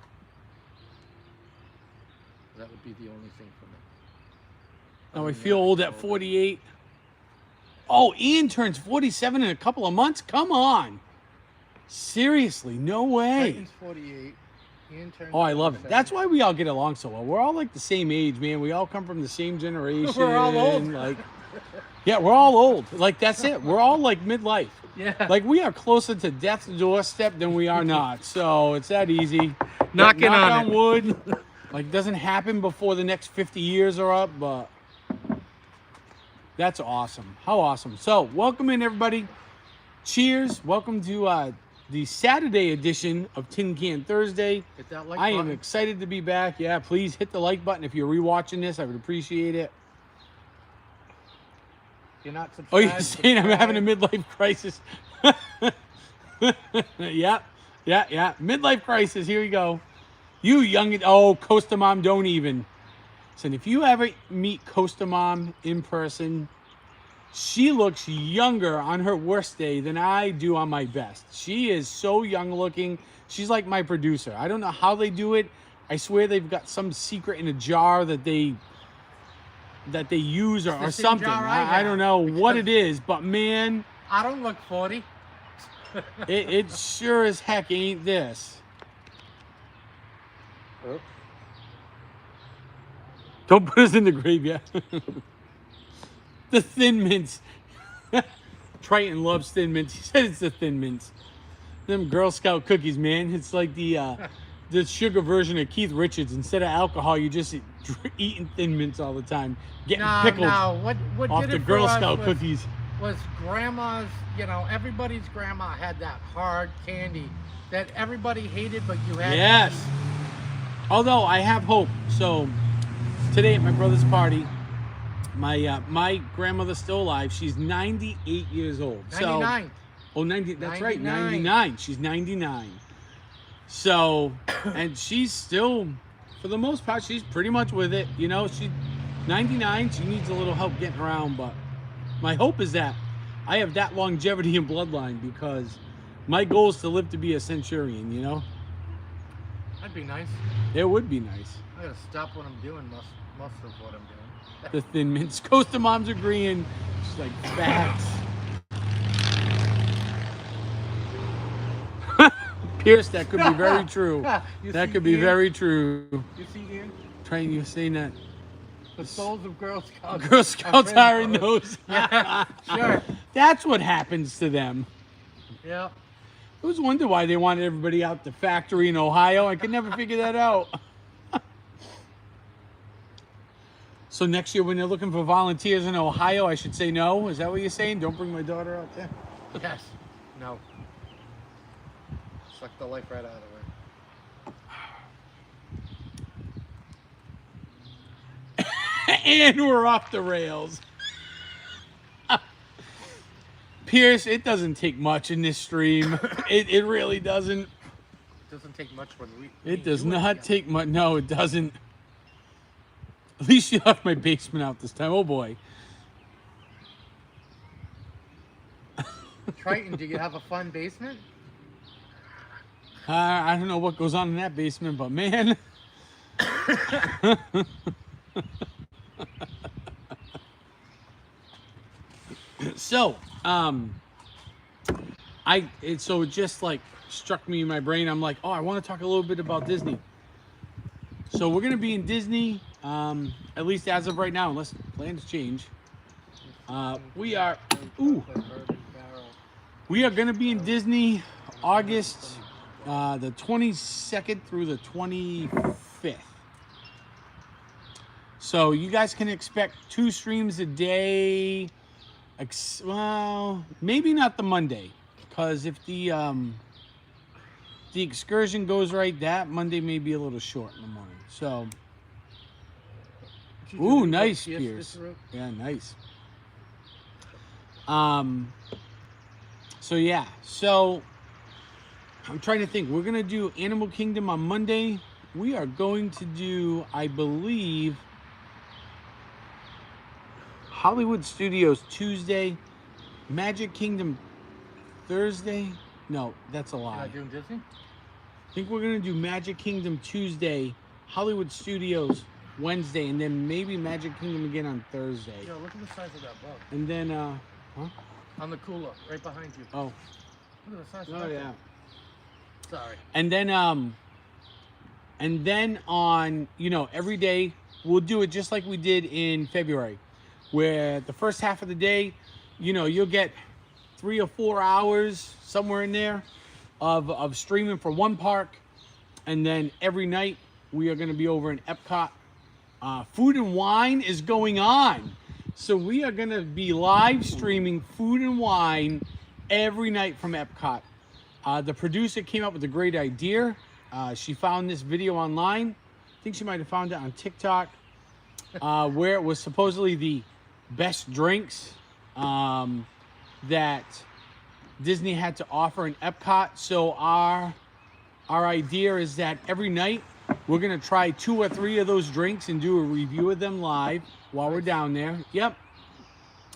That would be the only thing for me. Now I feel old at 48. Oh, Ian turns 47 in a couple of months? Come on. Seriously, no way. Clayton's 48. Ian turns Oh, I love it. 47. That's why we all get along so well. We're all like the same age, man. We all come from the same generation. We're all old. Like, yeah, we're all old. Like, that's it. We're all like midlife. Yeah. Like, we are closer to death's doorstep than we are not. So it's that easy. Knocking Knock on it. wood. Like, it doesn't happen before the next 50 years are up, but that's awesome. How awesome. So, welcome in, everybody. Cheers. Welcome to the Saturday edition of Tin Can Thursday. Hit that like I am button. excited to be back. Yeah, please hit the like button if you're rewatching this. I would appreciate it. You're not Oh, subscribed. you're saying I'm having a midlife crisis. Yeah. Midlife crisis. Here we go. You young, Costa Mom, don't even. Listen, if you ever meet Costa Mom in person, she looks younger on her worst day than I do on my best. She is so young looking. She's like my producer. I don't know how they do it. I swear they've got some secret in a jar that they use or same something. jar I don't know what it is, but man, I don't look 40. it sure as heck ain't this. Oops. Don't put us in the graveyard. The Thin Mints. Triton loves Thin Mints. He said it's the Thin Mints. Them Girl Scout cookies, man. It's like the sugar version of Keith Richards. Instead of alcohol, you just eating Thin Mints all the time, getting pickled What off did the it Girl for us Scout cookies. Was grandma's, everybody's grandma had that hard candy that everybody hated, but you had. Yes. Although I have hope. So today at my brother's party, my grandmother's still alive. She's 98 years old. 99. So, oh, 90. That's 99. right, 99. She's 99. So, and she's still, for the most part, she's pretty much with it. She's 99. She needs a little help getting around, but my hope is that I have that longevity and bloodline, because my goal is to live to be a centurion. That'd be nice. It would be nice. I gotta stop what I'm doing. Most of what I'm doing. The Thin Mints. Costa Mom's agreeing. She's like, facts. Pierce, that could be very true. That could be very true. You see, Ian? Trying, you're saying that The souls of Girl Scouts. Girl Scouts are in those. Yeah, sure. That's what happens to them. Yeah. I always wonder why they wanted everybody out the factory in Ohio. I could never figure that out. So next year when they're looking for volunteers in Ohio, I should say no? Is that what you're saying? Don't bring my daughter out there? Yes. No. Suck the life right out of her. And we're off the rails. Pierce, it doesn't take much in this stream. It really doesn't. It doesn't take much when we. It does not take much. No, it doesn't. At least you left my basement out this time. Oh boy. Triton, do you have a fun basement? I don't know what goes on in that basement, but man. So, it just like struck me in my brain. I'm like, oh, I want to talk a little bit about Disney. So we're gonna be in Disney, at least as of right now, unless plans change. We are gonna be in Disney August the 22nd through the 25th. So you guys can expect 2 streams a day. Well, maybe not the Monday, because if the excursion goes right, that Monday may be a little short in the morning. So, ooh, nice, Pierce. Yeah, nice. So yeah, so I'm trying to think. We're gonna do Animal Kingdom on Monday. We are going to do, I believe, Hollywood Studios Tuesday, Magic Kingdom Thursday. No, that's a lie. You're not doing Disney? I think we're gonna do Magic Kingdom Tuesday, Hollywood Studios Wednesday, and then maybe Magic Kingdom again on Thursday. Yo, look at the size of that bug. And then, huh? On the cooler, right behind you. Oh. Look at the size of Oh that yeah. bug. Sorry. And then on, every day we'll do it just like we did in February, where the first half of the day, you'll get 3 or 4 hours somewhere in there of streaming for one park, and then every night we are going to be over in Epcot. Food and Wine is going on, so we are going to be live streaming Food and Wine every night from Epcot. The producer came up with a great idea. She found this video online. I think she might have found it on TikTok, where it was supposedly the best drinks that Disney had to offer in Epcot. So our idea is that every night we're gonna try 2 or 3 of those drinks and do a review of them live while we're down there. Yep.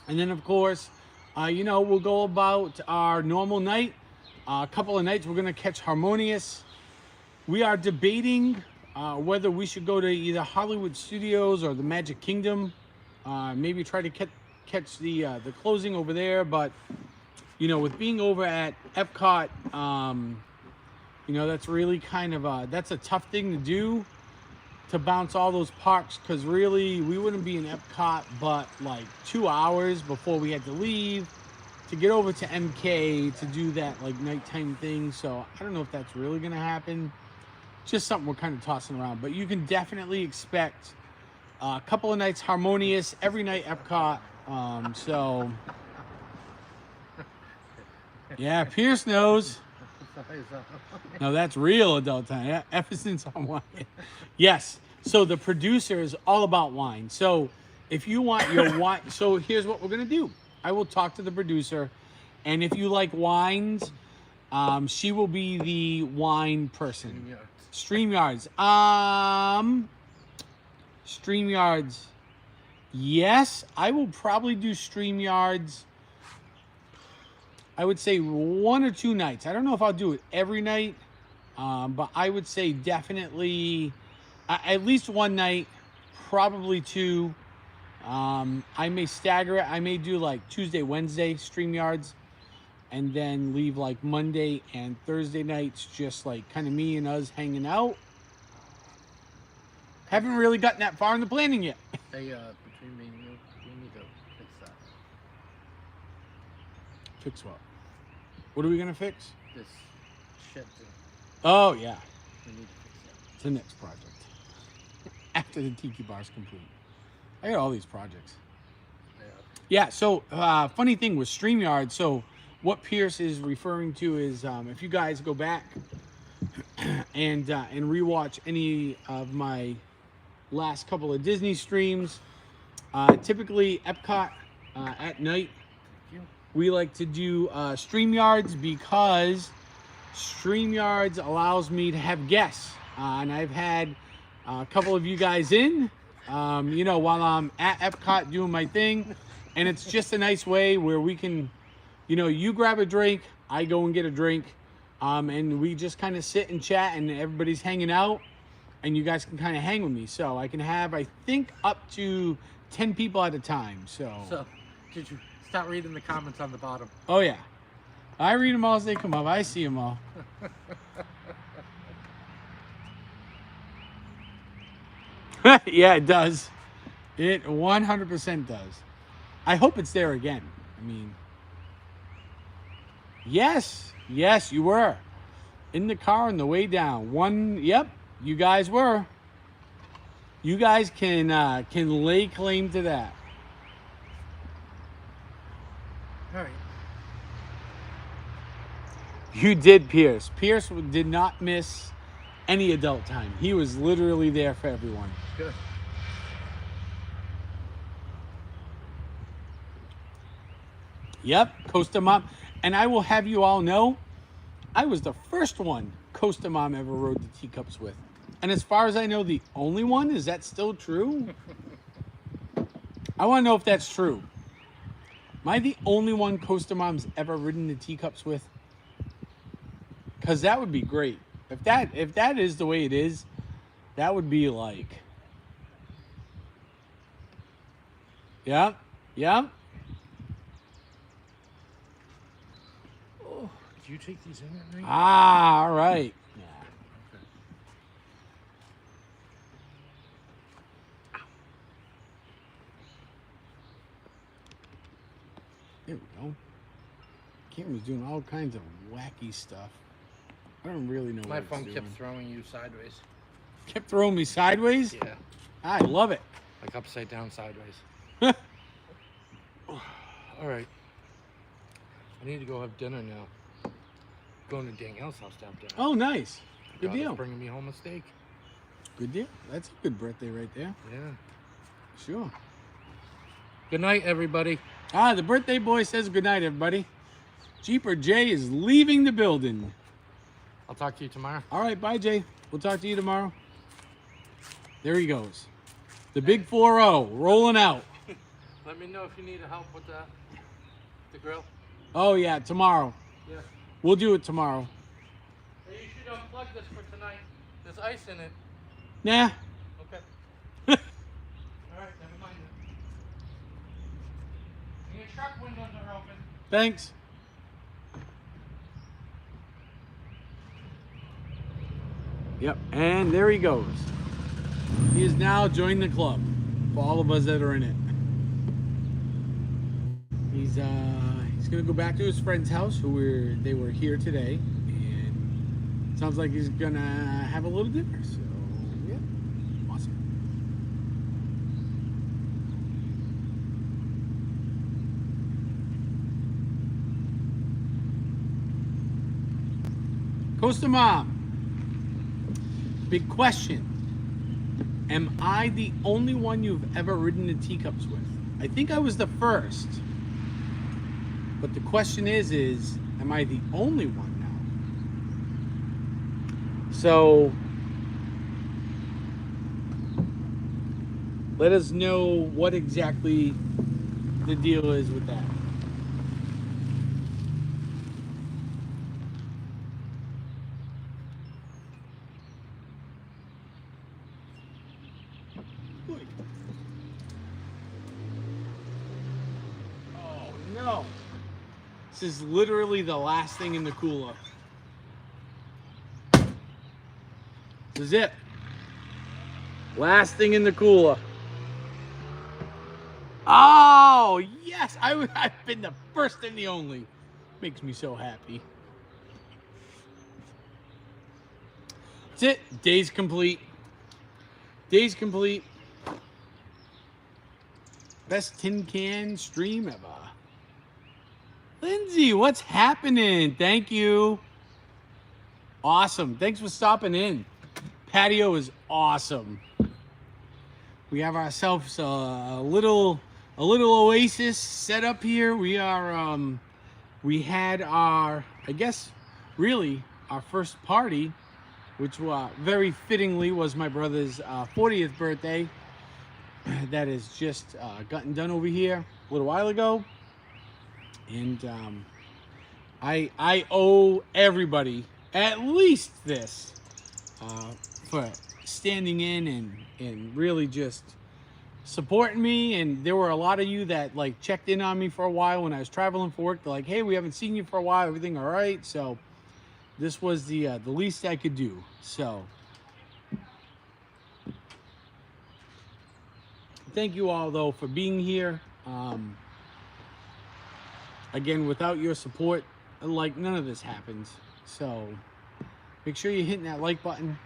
And then of course, we'll go about our normal night. A couple of nights we're gonna catch Harmonious. We are debating whether we should go to either Hollywood Studios or the Magic Kingdom. Maybe try to catch the closing over there, but with being over at Epcot, that's really kind of that's a tough thing to do. to bounce all those parks, because really we wouldn't be in Epcot but like 2 hours before we had to leave to get over to MK to do that like nighttime thing. So I don't know if that's really gonna happen. Just something we're kind of tossing around, but you can definitely expect a couple of nights Harmonious, every night Epcot. So yeah, Pierce knows. No, that's real adult time. Yeah, ever since I'm wine. Yes. So the producer is all about wine. So if you want your wine, so here's what we're gonna do. I will talk to the producer, and if you like wines, she will be the wine person. StreamYards. StreamYards. Yes, I will probably do StreamYards. I would say 1 or 2 nights. I don't know if I'll do it every night, but I would say definitely at least 1 night, probably 2. I may stagger it. I may do like Tuesday, Wednesday StreamYards, and then leave like Monday and Thursday nights just like kind of me and us hanging out. Haven't really gotten that far in the planning yet. Hey, between me and you, we need to fix that. Fix what? What are we gonna fix? This shit thing. Oh yeah, We need to fix that. it's the next project. After the Tiki Bar is complete. I got all these projects. Yeah, so funny thing with StreamYard, so what Pierce is referring to is if you guys go back and rewatch any of my last couple of Disney streams, typically Epcot at night, we like to do StreamYards because StreamYards allows me to have guests. And I've had a couple of you guys in, while I'm at Epcot doing my thing. And it's just a nice way where we can, you grab a drink, I go and get a drink, and we just kind of sit and chat, and everybody's hanging out, and you guys can kind of hang with me. So I can have, I think, up to 10 people at a time. So Did you start reading the comments on the bottom? Oh, yeah. I read them all as they come up. I see them all. Yeah, it does. It 100% does. I hope it's there again. I mean, yes, you were. In the car on the way down. Yep, you guys were. You guys can lay claim to that. All right. You did, Pierce. Pierce did not miss any adult time. He was literally there for everyone. Good. Yep, Costa Mom. And I will have you all know, I was the first one Costa Mom ever rode the teacups with. And as far as I know, the only one. Is that still true? I want to know if that's true. Am I the only one Costa Mom's ever ridden the teacups with? Because that would be great. If that is the way it is, that would be like... Yeah. Oh, do you take these in at night? Ah, all right. Yeah. Okay. There we go. Camera's doing all kinds of wacky stuff. I don't really know My what phone it's kept doing. throwing you sideways. Kept throwing me sideways? Yeah. I love it. Like upside down sideways. All right. I need to go have dinner now. Going to Danielle's house to have dinner. Oh, nice. Good God is deal. bringing me home a steak. Good deal. That's a good birthday right there. Yeah. Sure. Good night, everybody. The birthday boy says good night, everybody. Jeeper Jay is leaving the building. I'll talk to you tomorrow. All right, bye, Jay. We'll talk to you tomorrow. There he goes. The big 4-0 rolling out. Let me know if you need help with the grill. Oh, yeah, tomorrow. Yeah. We'll do it tomorrow. Hey, you should unplug this for tonight. There's ice in it. Nah. Okay. All right, never mind it. And your truck windows are open. Thanks. Yep, and there he goes. He has now joined the club. For all of us that are in it, he's gonna go back to his friend's house, they were here today, and sounds like he's gonna have a little dinner. So yeah, awesome. Costa Mom, big question. Am I the only one you've ever ridden the teacups with? I think I was the first. But the question is am I the only one now? So let us know what exactly the deal is with that. Oh no. This is literally the last thing in the cooler. This is it. Last thing in the cooler. Oh, yes. I've been the first and the only. Makes me so happy. That's it. Day's complete. Day's complete. Best tin can stream ever. Lindsay, what's happening? Thank you. Awesome. Thanks for stopping in. Patio is awesome. We have ourselves a little oasis set up here. We are we had our, I guess, really our first party, which very fittingly was my brother's 40th birthday. That is just gotten done over here a little while ago. And I owe everybody at least this for standing in and really just supporting me. And there were a lot of you that like checked in on me for a while when I was traveling for work. They're like, hey, we haven't seen you for a while. Everything all right? So this was the least I could do. So thank you all though for being here. Again, without your support, like none of this happens. So make sure you're hitting that like button.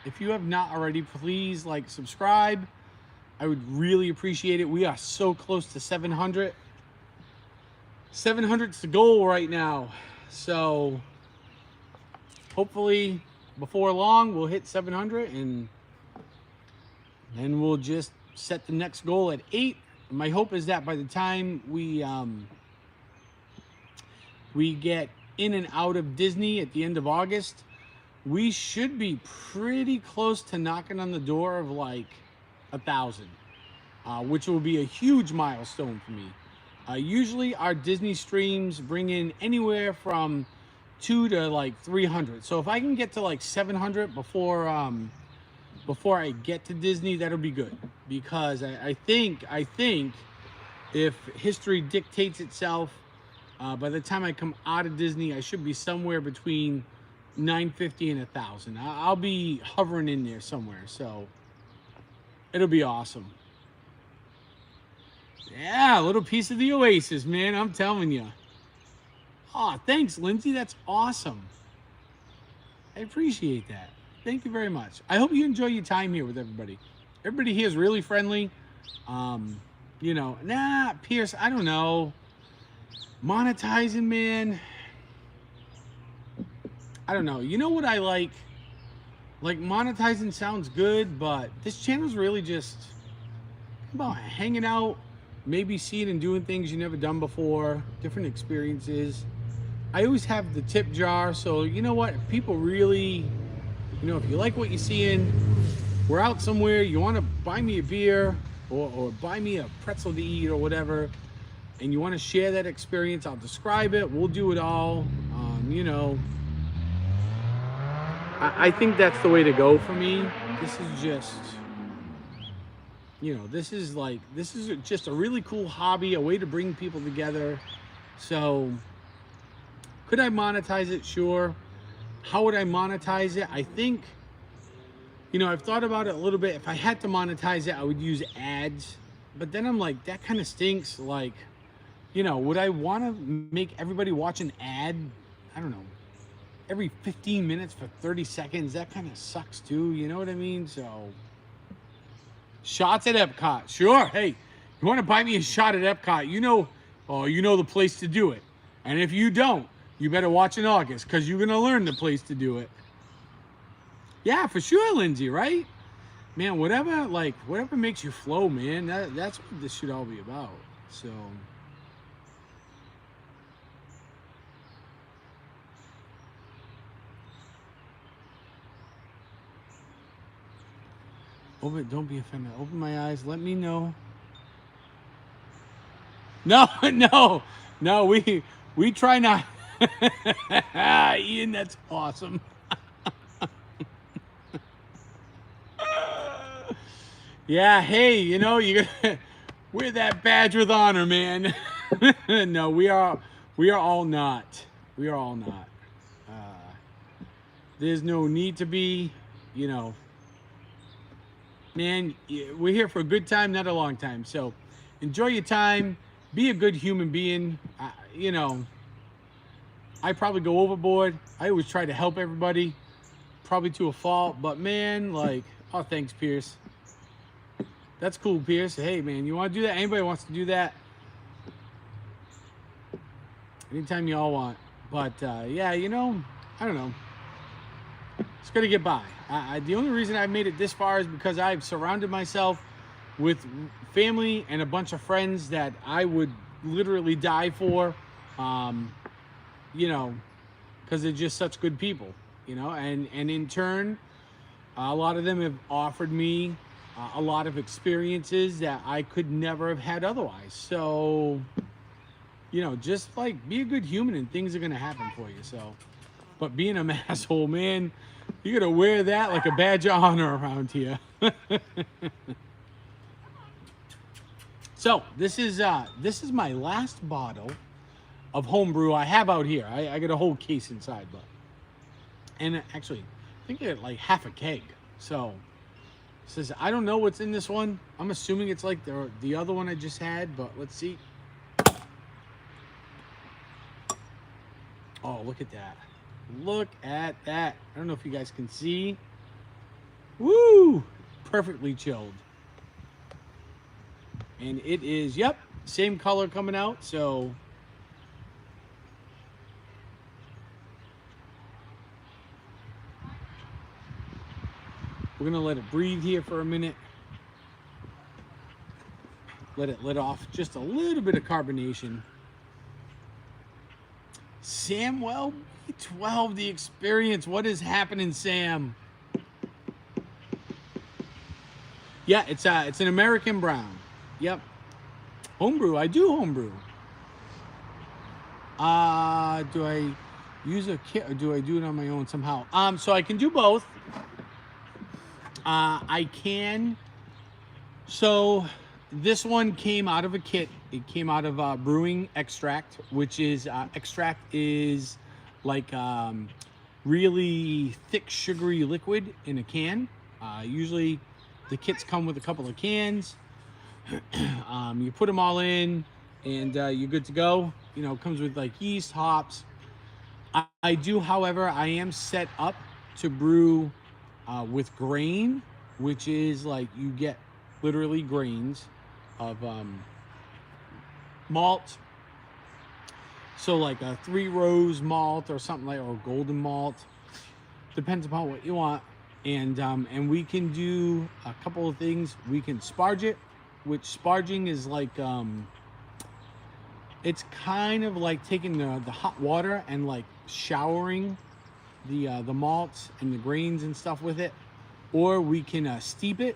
If you have not already, please like, subscribe. I would really appreciate it. We are so close to 700. 700's the goal right now. So hopefully before long we'll hit 700 and then we'll just set the next goal at 8. My hope is that by the time we get in and out of Disney at the end of August, we should be pretty close to knocking on the door of like 1,000, which will be a huge milestone for me. Usually our Disney streams bring in anywhere from 200 to like 300. So if I can get to like 700 before I get to Disney, that'll be good. Because I think if history dictates itself, by the time I come out of Disney, I should be somewhere between 950 and 1,000. I'll be hovering in there somewhere, so it'll be awesome. Yeah, a little piece of the oasis, man. I'm telling you. Oh, thanks, Lindsay. That's awesome. I appreciate that. Thank you very much. I hope you enjoy your time here with everybody. Everybody here is really friendly. You know, Pierce, I don't know. Monetizing, man. I don't know. You know what I like? Like, monetizing sounds good, but this channel's really just about hanging out, maybe seeing and doing things you never done before, different experiences. I always have the tip jar, so you know what? If people really, you know, if you like what you're seeing, we're out somewhere, you want to buy me a beer or buy me a pretzel to eat or whatever, and you want to share that experience, I'll describe it. We'll do it all. You know, I think that's the way to go for me. This is just, you know, this is just a really cool hobby, a way to bring people together. So could I monetize it? Sure. How would I monetize it? I think You know, I've thought about it a little bit. If I had to monetize it, I would use ads. But then I'm like, that kind of stinks. Like, you know, would I want to make everybody watch an ad? I don't know. Every 15 minutes for 30 seconds. That kind of sucks too. You know what I mean? So, shots at Epcot. Sure. Hey, you want to buy me a shot at Epcot? You know the place to do it. And if you don't, you better watch in August because you're going to learn the place to do it. Yeah, for sure, Lindsay, right? Man, whatever makes you flow, man. That's what this should all be about. So, don't be offended. Open my eyes. Let me know. No, no, we try not. Ian, that's awesome. Yeah, hey, you know, you wear that badge with honor, man. No, we are all not. We are all not. There's no need to be, you know. Man, we're here for a good time, not a long time. So enjoy your time. Be a good human being. You know, I probably go overboard. I always try to help everybody, probably to a fault. But man, like, oh, thanks, Pierce. That's cool, Pierce. Hey, man, you want to do that? Anybody wants to do that? Anytime you all want. But, yeah, you know, I don't know. It's going to get by. The only reason I've made it this far is because I've surrounded myself with family and a bunch of friends that I would literally die for, you know, because they're just such good people, you know. And in turn, a lot of them have offered me a lot of experiences that I could never have had otherwise. So, you know, just like be a good human and things are going to happen for you. So, but being an asshole, man, you got to wear that like a badge of honor around here. So this is my last bottle of homebrew I have out here. I got a whole case inside, but, and actually I think I got like half a keg. So says, I don't know what's in this one. I'm assuming it's like the other one I just had, but let's see. Oh, look at that. Look at that. I don't know if you guys can see. Woo! Perfectly chilled. And it is, yep, same color coming out, so. We're gonna let it breathe here for a minute. Let it let off just a little bit of carbonation. Samwell B12, the experience. What is happening, Sam? Yeah, it's an American brown. Yep. Homebrew. I do homebrew. Do I use a kit or do I do it on my own somehow? So I can do both. I can. So this one came out of a kit. It came out of brewing extract, which is extract is like really thick sugary liquid in a can. Usually the kits come with a couple of cans. You put them all in and you're good to go. You know, it comes with like yeast, hops. I do, however, I am set up to brew with grain, which is like you get literally grains of malt. So like a 3 Rose malt or something like, or golden malt, depends upon what you want. And we can do a couple of things. We can sparge it, which sparging is like it's kind of like taking the hot water and like showering the malts and the grains and stuff with it. Or we can steep it,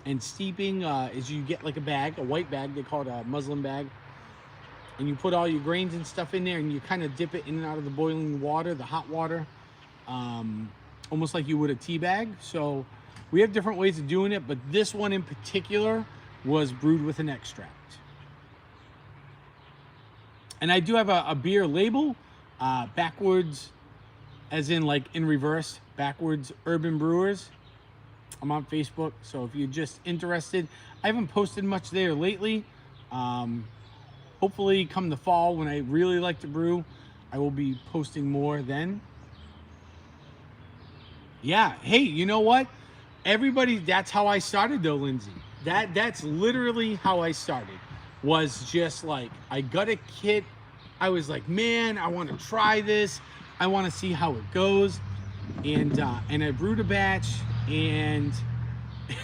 and steeping is you get like a bag, a white bag, they call it a muslin bag, and you put all your grains and stuff in there, and you kind of dip it in and out of the boiling water, the hot water, almost like you would a tea bag. So we have different ways of doing it, but this one in particular was brewed with an extract. And I do have a beer label, backwards, as in like in reverse, backwards Urban Brewers. I'm on Facebook. So if you're just interested, I haven't posted much there lately. Hopefully come the fall when I really like to brew, I will be posting more then. Yeah. Hey, you know what? Everybody, that's how I started though, Lindsay. That's literally how I started. Was just like, I got a kit. I was like, man, I want to try this. I want to see how it goes. And I brewed a batch, and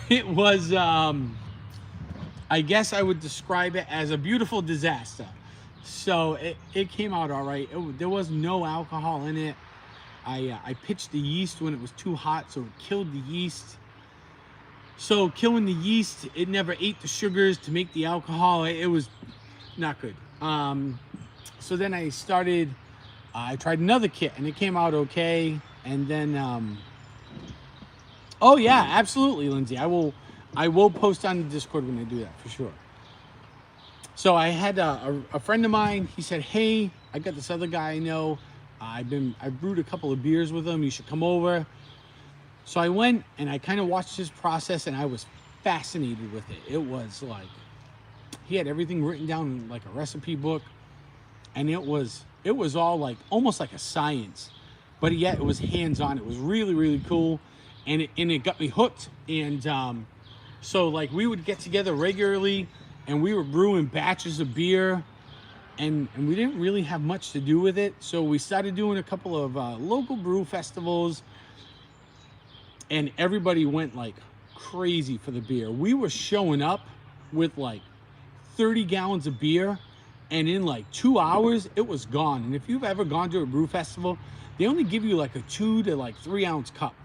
it was, I guess I would describe it as a beautiful disaster. So it came out all right. There was no alcohol in it. I pitched the yeast when it was too hot, so it killed the yeast. So killing the yeast, it never ate the sugars to make the alcohol. It was not good. So then I started, I tried another kit, and it came out okay. And then, oh yeah, absolutely, Lindsay. I will post on the Discord when I do that, for sure. So I had a friend of mine. He said, hey, I got this other guy I know. I brewed a couple of beers with him. You should come over. So I went, and I kind of watched his process, and I was fascinated with it. It was like, he had everything written down in like a recipe book, and it was all like almost like a science, but yet it was hands-on. It was really, really cool, and it got me hooked. And so like we would get together regularly, and we were brewing batches of beer, and we didn't really have much to do with it. So we started doing a couple of local brew festivals, and everybody went like crazy for the beer. We were showing up with like 30 gallons of beer, and in like 2 hours it was gone. And if you've ever gone to a brew festival, they only give you like a 2 to like 3 ounce cup,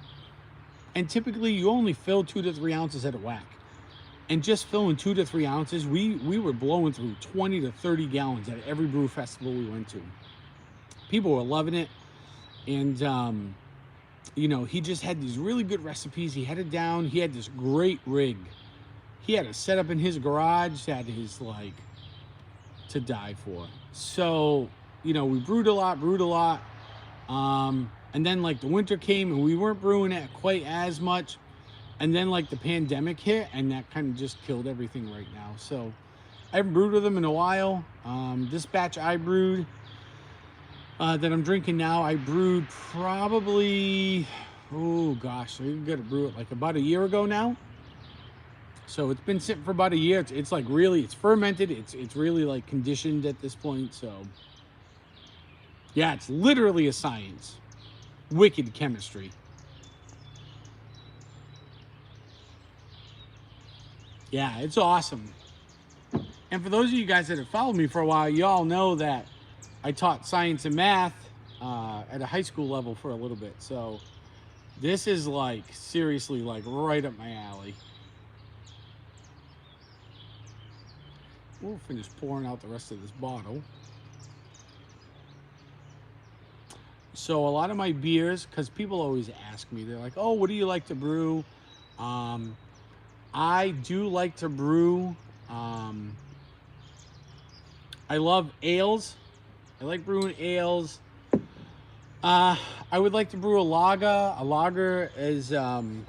and typically you only fill 2 to 3 ounces at a whack. And just filling 2 to 3 ounces, we were blowing through 20 to 30 gallons at every brew festival we went to. People were loving it. And you know, he just had these really good recipes. He had it down. He had this great rig. He had a setup in his garage that is like to die for. So, you know, we brewed a lot. And then like the winter came, and we weren't brewing it quite as much. And then like the pandemic hit, and that kind of just killed everything right now. So I haven't brewed with him in a while. This batch I brewed, that I'm drinking now, I brewed probably, oh gosh, we got to brew it like about a year ago now. So it's been sitting for about a year. It's like really, it's fermented. It's really like conditioned at this point. So yeah, it's literally a science. Wicked chemistry. Yeah, it's awesome. And for those of you guys that have followed me for a while, you all know that I taught science and math at a high school level for a little bit. So this is like seriously like right up my alley. We'll finish pouring out the rest of this bottle. So a lot of my beers, because people always ask me, they're like, oh, what do you like to brew? I do like to brew. I love ales. I like brewing ales. I would like to brew a lager. A lager is, whoa,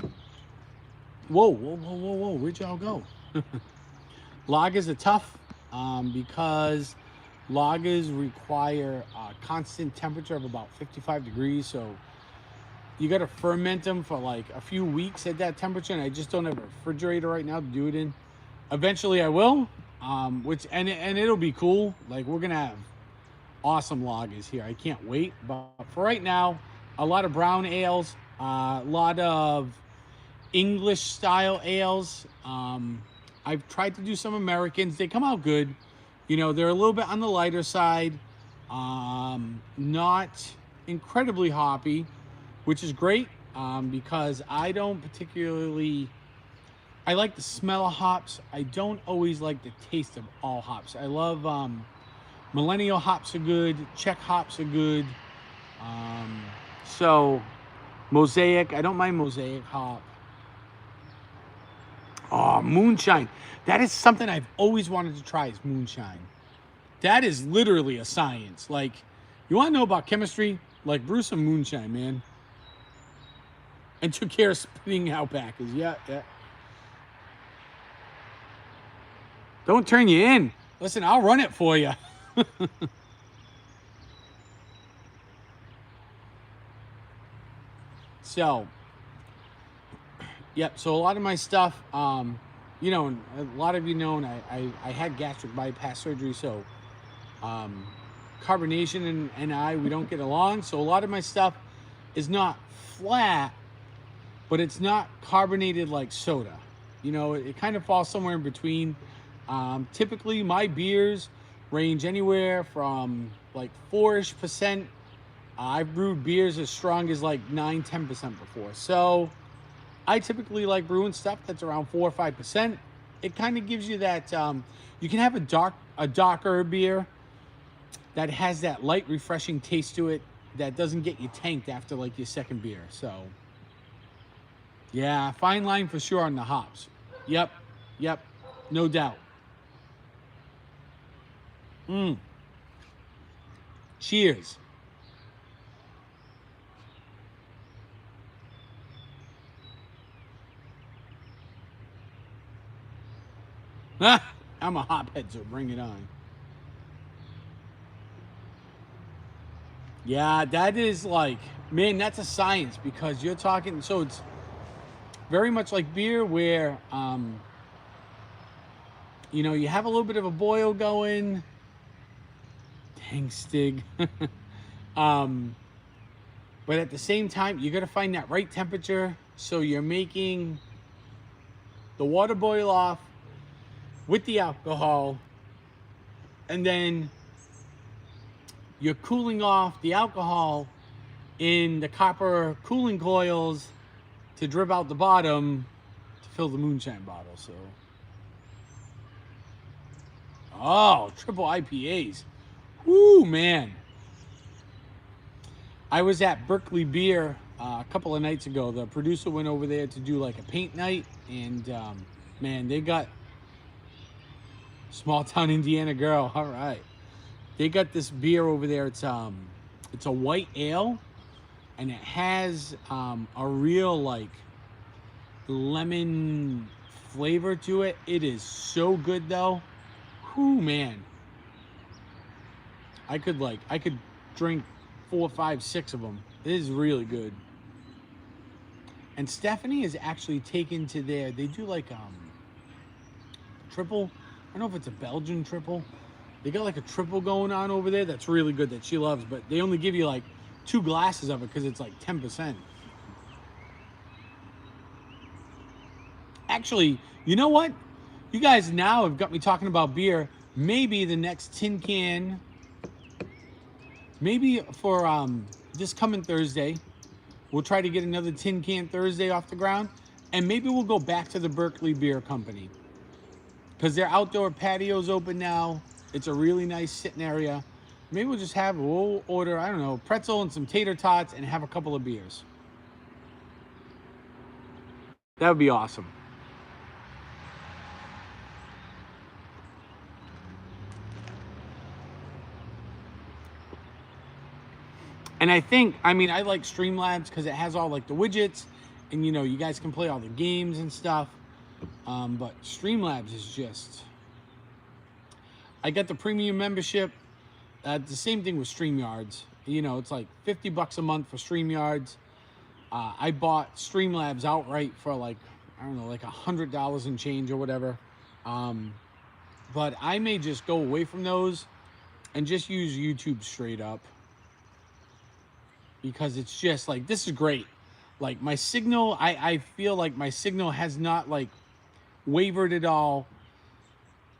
where'd y'all go? Lagers are tough because lagers require a constant temperature of about 55 degrees. So you got to ferment them for like a few weeks at that temperature, and I just don't have a refrigerator right now to do it in. Eventually I will, and it'll be cool. Like, we're gonna have awesome lagers here. I can't wait. But for right now, a lot of brown ales, a lot of English style ales. I've tried to do some Americans. They come out good. You know, they're a little bit on the lighter side, not incredibly hoppy, which is great, because I don't particularly, I like the smell of hops. I don't always like the taste of all hops. I love millennial hops are good, Czech hops are good. So Mosaic, I don't mind Mosaic hop. Oh, moonshine. That is something I've always wanted to try, is moonshine. That is literally a science. Like, you want to know about chemistry? Like, brew some moonshine, man. and took care of spitting out Packers. Yeah. Don't turn you in. Listen, I'll run it for you. So, yep. So a lot of my stuff, you know, and a lot of you know, and I had gastric bypass surgery, so carbonation and we don't get along. So a lot of my stuff is not flat, but it's not carbonated like soda. You know, it kind of falls somewhere in between. Typically, my beers range anywhere from like 4-ish%. I've brewed beers as strong as like 9-10% before. So I typically like brewing stuff that's around 4 or 5%. It kind of gives you that, you can have a darker beer that has that light, refreshing taste to it that doesn't get you tanked after like your second beer. So yeah, fine line for sure on the hops. Yep, no doubt. Cheers. I'm a hophead, so bring it on. Yeah, that is like, man, that's a science, because you're talking, so it's very much like beer where, you know, you have a little bit of a boil going. Dang, Stig. But at the same time, you got to find that right temperature. So you're making the water boil off with the alcohol, and then you're cooling off the alcohol in the copper cooling coils to drip out the bottom to fill the moonshine bottle. So, oh, triple IPAs. Woo, man. I was at Berkeley Beer a couple of nights ago. The producer went over there to do like a paint night, and man, they got small town Indiana girl. All right, they got this beer over there. It's a white ale, and it has a real like lemon flavor to it. It is so good though. Whoo, man. I could drink 4, 5, 6 of them. It is really good. And Stephanie is actually taken to they do like triple. I don't know if it's a Belgian triple. They got like a triple going on over there that's really good that she loves, but they only give you like 2 glasses of it because it's like 10%. Actually, you know what? You guys now have got me talking about beer. Maybe the next tin can, maybe for this coming Thursday, we'll try to get another Tin Can Thursday off the ground, and maybe we'll go back to the Berkeley Beer Company because their outdoor patio's open now. It's a really nice sitting area. Maybe we'll order, I don't know, pretzel and some tater tots and have a couple of beers. That would be awesome. And I think, I mean, I like Streamlabs because it has all like the widgets, and you know, you guys can play all the games and stuff. But Streamlabs is just, I got the premium membership. The same thing with StreamYards. You know, it's like $50 a month for StreamYards. I bought Streamlabs outright for like, I don't know, like $100 and change or whatever. But I may just go away from those and just use YouTube straight up. Because it's just like, this is great. Like my signal, I feel like my signal has not like wavered at all.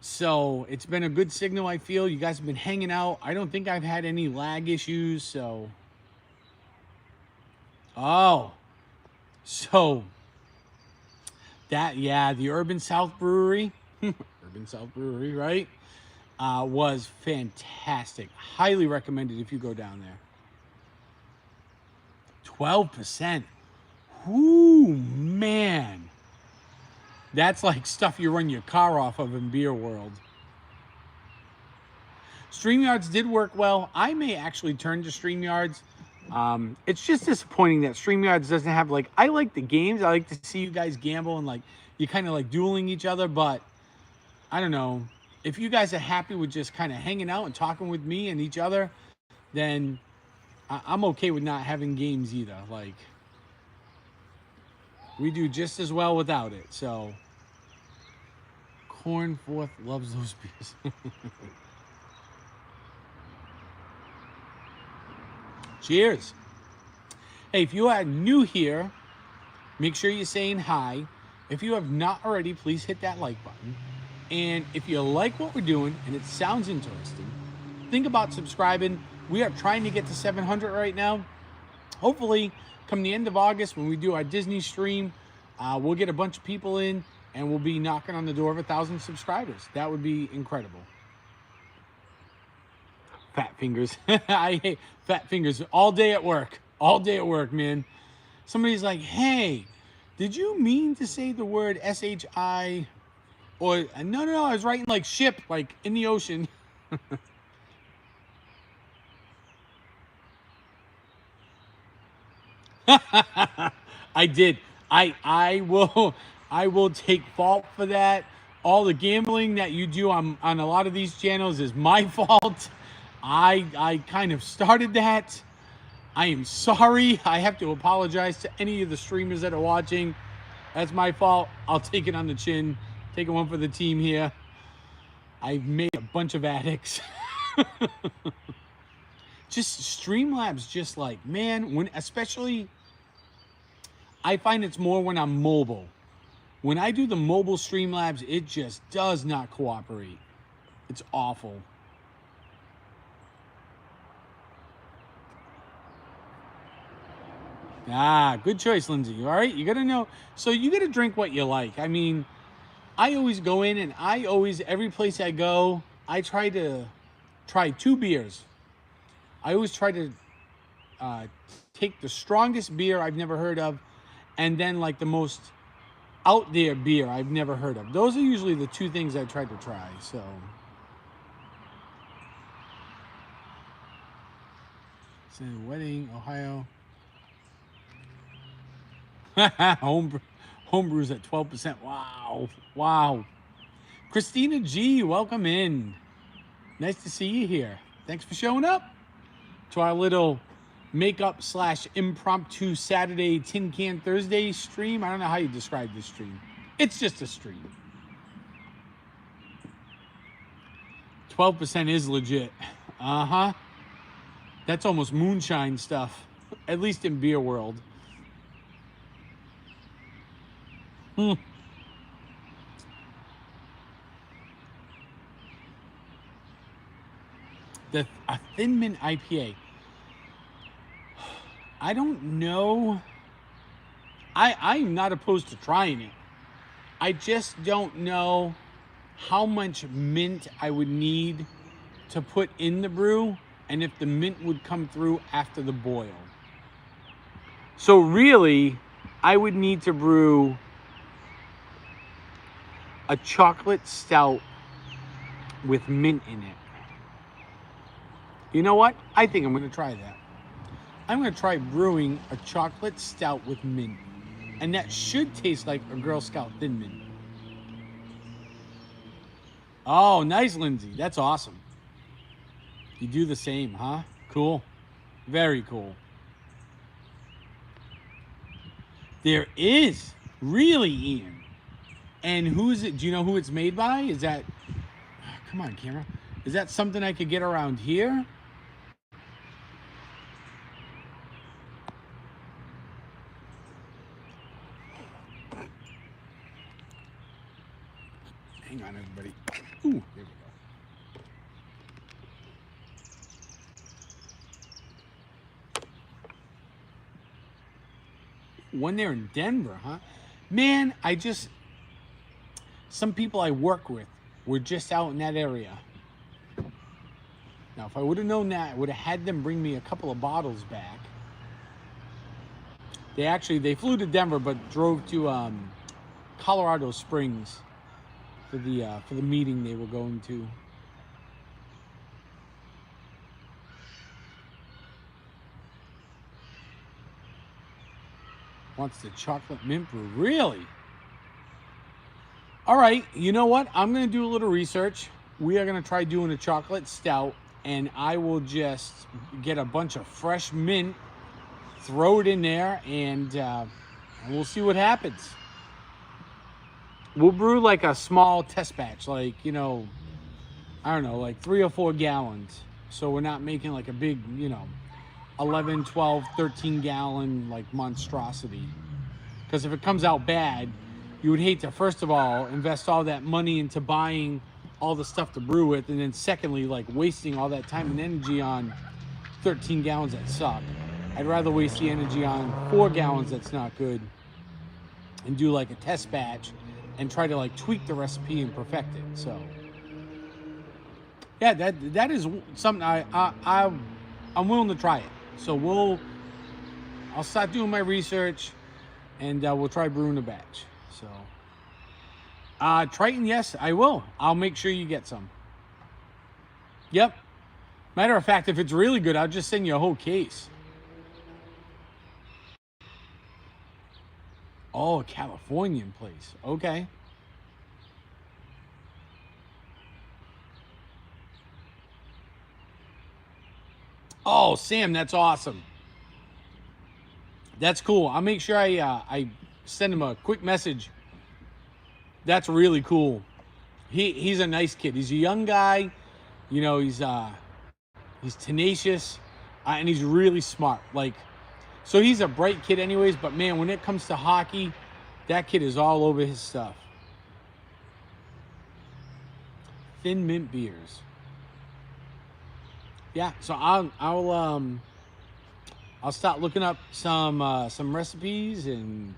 So it's been a good signal, I feel. You guys have been hanging out. I don't think I've had any lag issues, so. Oh. So. That, yeah, the Urban South Brewery. Urban South Brewery, right? Was fantastic. Highly recommended if you go down there. 12%. Ooh, man. That's like stuff you run your car off of in beer world. StreamYards did work well. I may actually turn to StreamYards It's just disappointing that StreamYards doesn't have, like, I like the games. I like to see you guys gamble and, like, you kind of like dueling each other, but I don't know. If you guys are happy with just kind of hanging out and talking with me and each other, then I'm okay with not having games either. Like, we do just as well without it. So, Cornforth loves those beers. Cheers. Hey, if you are new here, make sure you're saying hi. If you have not already, please hit that like button. And if you like what we're doing and it sounds interesting, think about subscribing. We are trying to get to 700 right now. Hopefully, come the end of August when we do our Disney stream, we'll get a bunch of people in and we'll be knocking on the door of 1,000 subscribers. That would be incredible. Fat fingers. I hate fat fingers all day at work. All day at work, man. Somebody's like, hey, did you mean to say the word S-H-I? Or, no, I was writing like ship, like in the ocean. I did. I will take fault for that. All the gambling that you do on a lot of these channels is my fault. I kind of started that. I am sorry. I have to apologize to any of the streamers that are watching. That's my fault. I'll take it on the chin. Taking one for the team here. I've made a bunch of addicts. Just Streamlabs, just like, man, when especially, I find it's more when I'm mobile. When I do the mobile Streamlabs, it just does not cooperate. It's awful. Ah, good choice, Lindsay. All right, you got to know. So you got to drink what you like. I mean, I always go in and every place I go, I try to try 2 beers. I always try to take the strongest beer I've never heard of and then like the most out there beer I've never heard of. Those are usually the 2 things I try to try, so. So, Wedding, Ohio. Homebrew's at 12%. Wow. Christina G, welcome in. Nice to see you here. Thanks for showing up to our little makeup / impromptu Saturday Tin Can Thursday stream. I don't know how you describe this stream. It's just a stream. 12% is legit. Uh-huh. That's almost moonshine stuff, at least in beer world. A Thin Mint IPA. I don't know. I'm not opposed to trying it. I just don't know how much mint I would need to put in the brew and if the mint would come through after the boil. So really, I would need to brew a chocolate stout with mint in it. You know what? I think I'm going to try that. I'm going to try brewing a chocolate stout with mint. And that should taste like a Girl Scout Thin Mint. Oh, nice, Lindsay. That's awesome. You do the same, huh? Cool. Very cool. There is. Really, Ian. And who is it? Do you know who it's made by? Is that... Come on, camera. Is that something I could get around here? Hang on, everybody. Ooh, there we go. One there in Denver, huh? Man, some people I work with were just out in that area. Now, if I would have known that, I would have had them bring me a couple of bottles back. They flew to Denver, but drove to Colorado Springs for the meeting they were going to. Wants the chocolate mint brew. Really? All right. You know what? I'm going to do a little research. We are going to try doing a chocolate stout, and I will just get a bunch of fresh mint, throw it in there, and we'll see what happens. We'll brew like a small test batch, like, you know, I don't know, like 3 or 4 gallons. So we're not making like a big, you know, 11, 12, 13 gallon like monstrosity. Because if it comes out bad, you would hate to, first of all, invest all that money into buying all the stuff to brew with, and then secondly, like wasting all that time and energy on 13 gallons that suck. I'd rather waste the energy on 4 gallons that's not good and do like a test batch and try to like tweak the recipe and perfect it. So yeah, that is something I'm willing to try it. So I'll start doing my research, and we'll try brewing a batch. So Triton, yes, I will. I'll make sure you get some. Yep. Matter of fact, if it's really good, I'll just send you a whole case. Oh, a Californian place. Okay. Oh, Sam, that's awesome. That's cool. I'll make sure I send him a quick message. That's really cool. He's a nice kid. He's a young guy. You know, he's tenacious, and he's really smart. Like, so he's a bright kid anyways, but man, when it comes to hockey, that kid is all over his stuff. Thin mint beers. Yeah, so I'll start looking up some recipes, and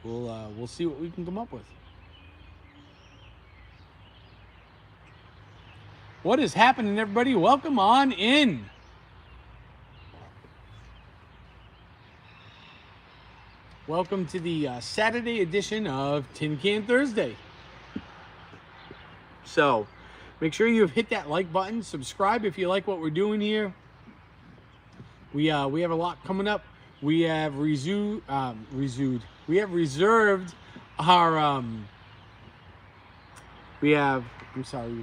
we'll see what we can come up with. What is happening, everybody? Welcome on in. Welcome to the Saturday edition of Tin Can Thursday. So, make sure you've hit that like button. Subscribe if you like what we're doing here. We have a lot coming up. We have reserved our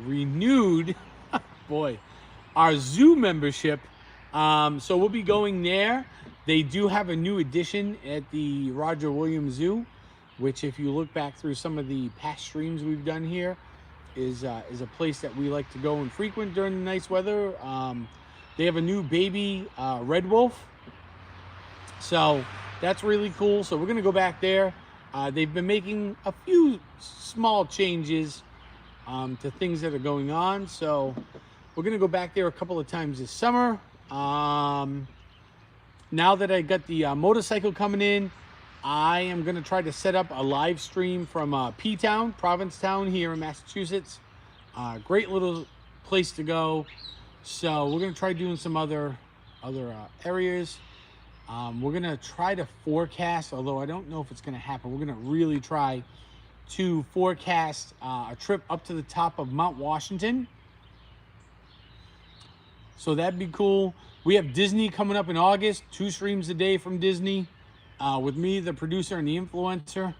renewed boy, our zoo membership. So we'll be going there. They do have a new addition at the Roger Williams Zoo, which, if you look back through some of the past streams we've done here, is a place that we like to go and frequent during the nice weather. They have a new baby red wolf, so that's really cool. So we're gonna go back there. They've been making a few small changes to things that are going on, so we're gonna go back there a couple of times this summer. Now that I got the motorcycle coming in, I am gonna try to set up a live stream from P-Town, Provincetown here in Massachusetts. Great little place to go. So we're gonna try doing some other areas. We're gonna try to forecast, although I don't know if it's gonna happen. We're gonna really try to forecast a trip up to the top of Mount Washington. So that'd be cool. We have Disney coming up in August, 2 streams a day from Disney, with me, the producer, and the influencer.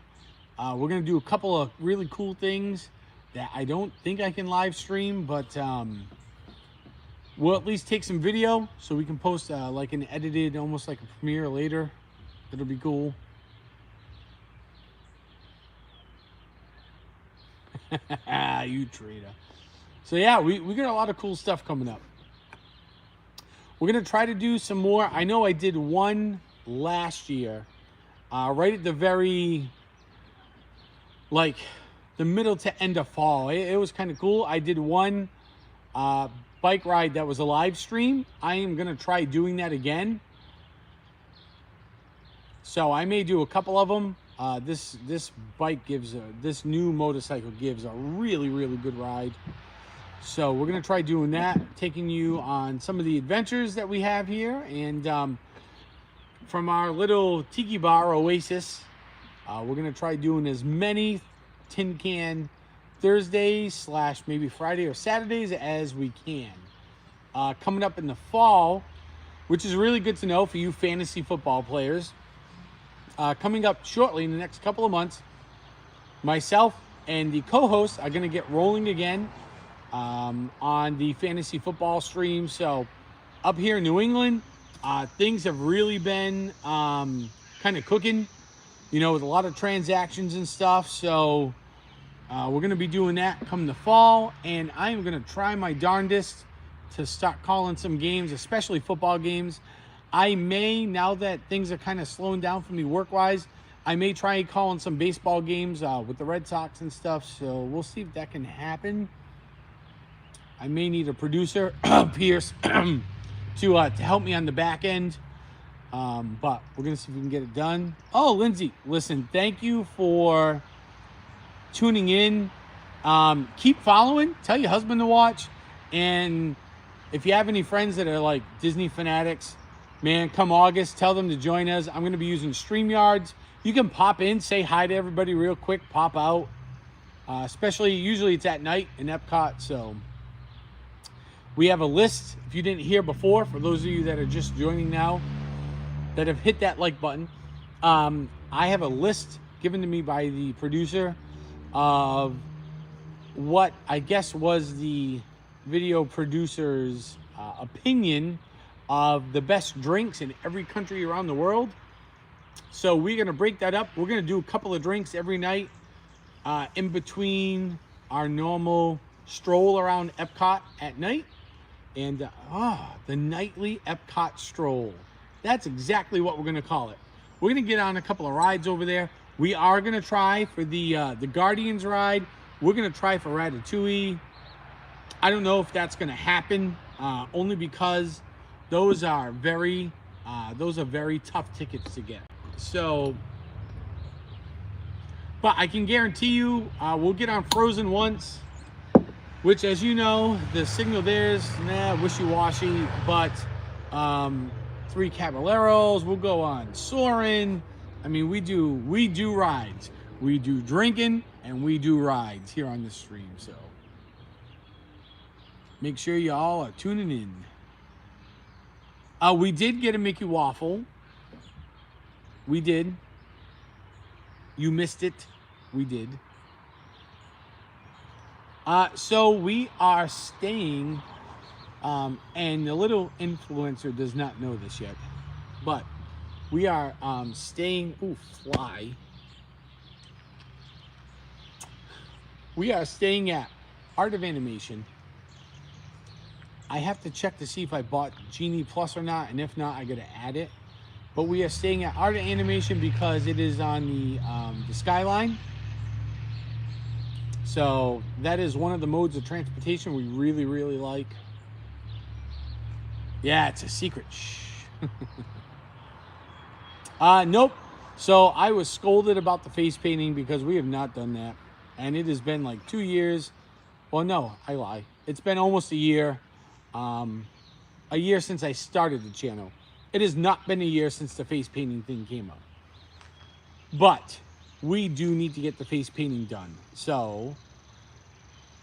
We're gonna do a couple of really cool things that I don't think I can live stream, but we'll at least take some video so we can post like an edited, almost like a premiere later. It'll be cool. You traitor. So yeah, we got a lot of cool stuff coming up. We're gonna try to do some more. I know I did one last year, right at the very, like, the middle to end of fall. It was kind of cool. I did one bike ride that was a live stream. I am gonna try doing that again. So I may do a couple of them. This new motorcycle gives a really, really good ride. So we're gonna try doing that, taking you on some of the adventures that we have here, and from our little tiki bar oasis, we're gonna try doing as many Tin Can Thursdays / maybe Friday or Saturdays as we can. Coming up in the fall, which is really good to know for you fantasy football players. Coming up shortly in the next couple of months, myself and the co-hosts are going to get rolling again on the fantasy football stream. So up here in New England, things have really been kind of cooking, with a lot of transactions and stuff. So we're going to be doing that come the fall, and I am going to try my darndest to start calling some games, especially football games. I may, now that things are kind of slowing down for me work-wise, I may try calling some baseball games with the Red Sox and stuff. So we'll see if that can happen. I may need a producer, Pierce, to help me on the back end. But we're going to see if we can get it done. Oh, Lindsay, listen, thank you for tuning in. Keep following. Tell your husband to watch. And if you have any friends that are like Disney fanatics, man, come August, tell them to join us. I'm going to be using StreamYards. You can pop in, say hi to everybody real quick, pop out. Usually it's at night in Epcot. So we have a list, if you didn't hear before, for those of you that are just joining now, that have hit that like button. I have a list given to me by the producer of what I guess was the video producer's opinion of the best drinks in every country around the world. So we're going to break that up. We're going to do a couple of drinks every night in between our normal stroll around Epcot at night. And the nightly Epcot stroll. That's exactly what we're going to call it. We're going to get on a couple of rides over there. We are going to try for the Guardians ride. We're going to try for Ratatouille. I don't know if that's going to happen, only because those are very tough tickets to get. So, but I can guarantee you, we'll get on Frozen once, which, as you know, the signal there is wishy-washy. But Three Caballeros, we'll go on Soarin'. I mean, we do rides, we do drinking, and we do rides here on the stream. So make sure you all are tuning in. We did get a Mickey waffle. We did. You missed it. We did. So we are staying, and the little influencer does not know this yet, but we are staying. Ooh, fly. We are staying at Art of Animation. I have to check to see if I bought Genie Plus or not, and if not, I gotta add it. But we are staying at Art of Animation because it is on the Skyline. So that is one of the modes of transportation we really, really like. Yeah, it's a secret. Shh. Nope. So I was scolded about the face painting because we have not done that. And it has been like 2 years. Well, no, I lie. It's been almost a year. A year since I started the channel. It has not been a year since the face painting thing came up. But we do need to get the face painting done. So,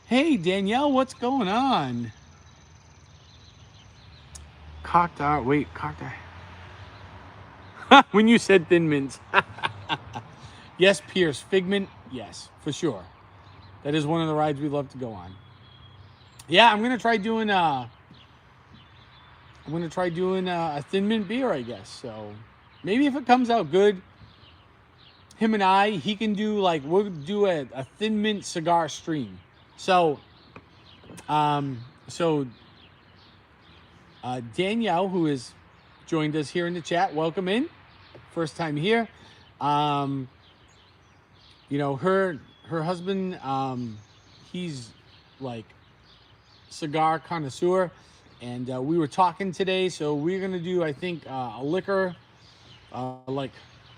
hey, Danielle, what's going on? Cocked eye. Wait, cocked eye. When you said Thin Mints. Yes, Pierce. Figment. Yes, for sure. That is one of the rides we love to go on. Yeah, I'm going to try doing a Thin Mint beer, I guess. So maybe if it comes out good, him and I, he can do we'll do a Thin Mint cigar stream. So, Danielle, who has joined us here in the chat, welcome in. First time here. Her husband, he's like cigar connoisseur, and we were talking today, so we're gonna do, I think, a liquor, like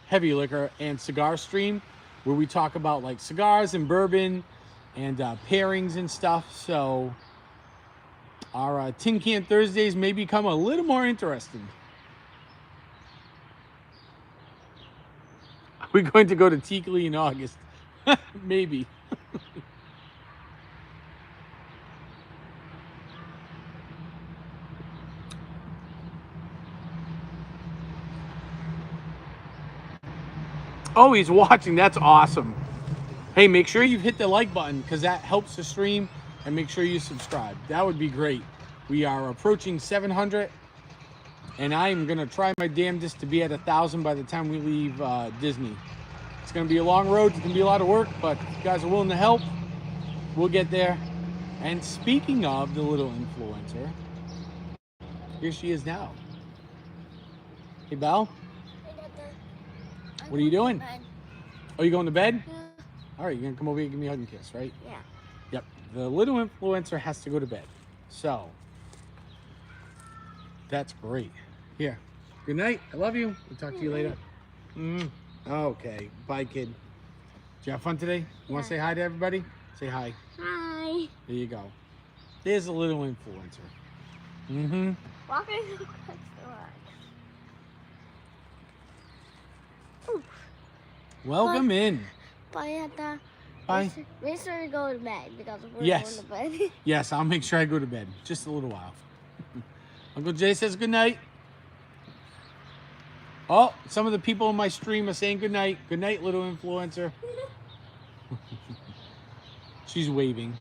heavy liquor and cigar stream, where we talk about like cigars and bourbon and pairings and stuff. So our Tin Can Thursdays may become a little more interesting. Are we going to go to Teakley in August? Maybe. Oh, he's watching. That's awesome. Hey, make sure you hit the like button because that helps the stream, and make sure you subscribe. That would be great. We are approaching 700, and I am gonna try my damnedest to be at 1,000 by the time we leave Disney. It's gonna be a long road. It's gonna be a lot of work, but if you guys are willing to help, we'll get there. And speaking of the little influencer, here she is now. Hey, Belle. What are you doing? Oh, you going to bed? Yeah. All right, you're gonna come over here and give me a hug and kiss, right? Yeah. Yep. The little influencer has to go to bed. So, that's great. Here. Good night. I love you. We'll talk to you later. Okay. Bye, kid. Did you have fun today? You want to say hi to everybody? Say hi. Hi. There you go. There's a little influencer. Walking across the rocks. Welcome in. Bye, Ata. Bye. Make sure you go to bed because we're Yes. going to bed. Yes, I'll make sure I go to bed. Just a little while. Uncle Jay says good night. Oh, some of the people in my stream are saying good night. Good night, little influencer. She's waving.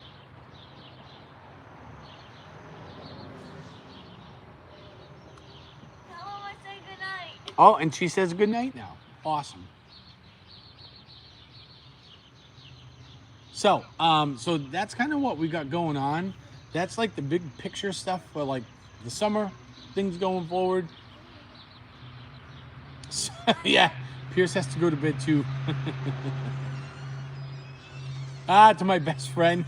Tell Mom I say goodnight. Oh, and she says good night now. Awesome. So, so that's kind of what we got going on. That's like the big picture stuff for like the summer, things going forward. So, yeah, Pierce has to go to bed too. To my best friend.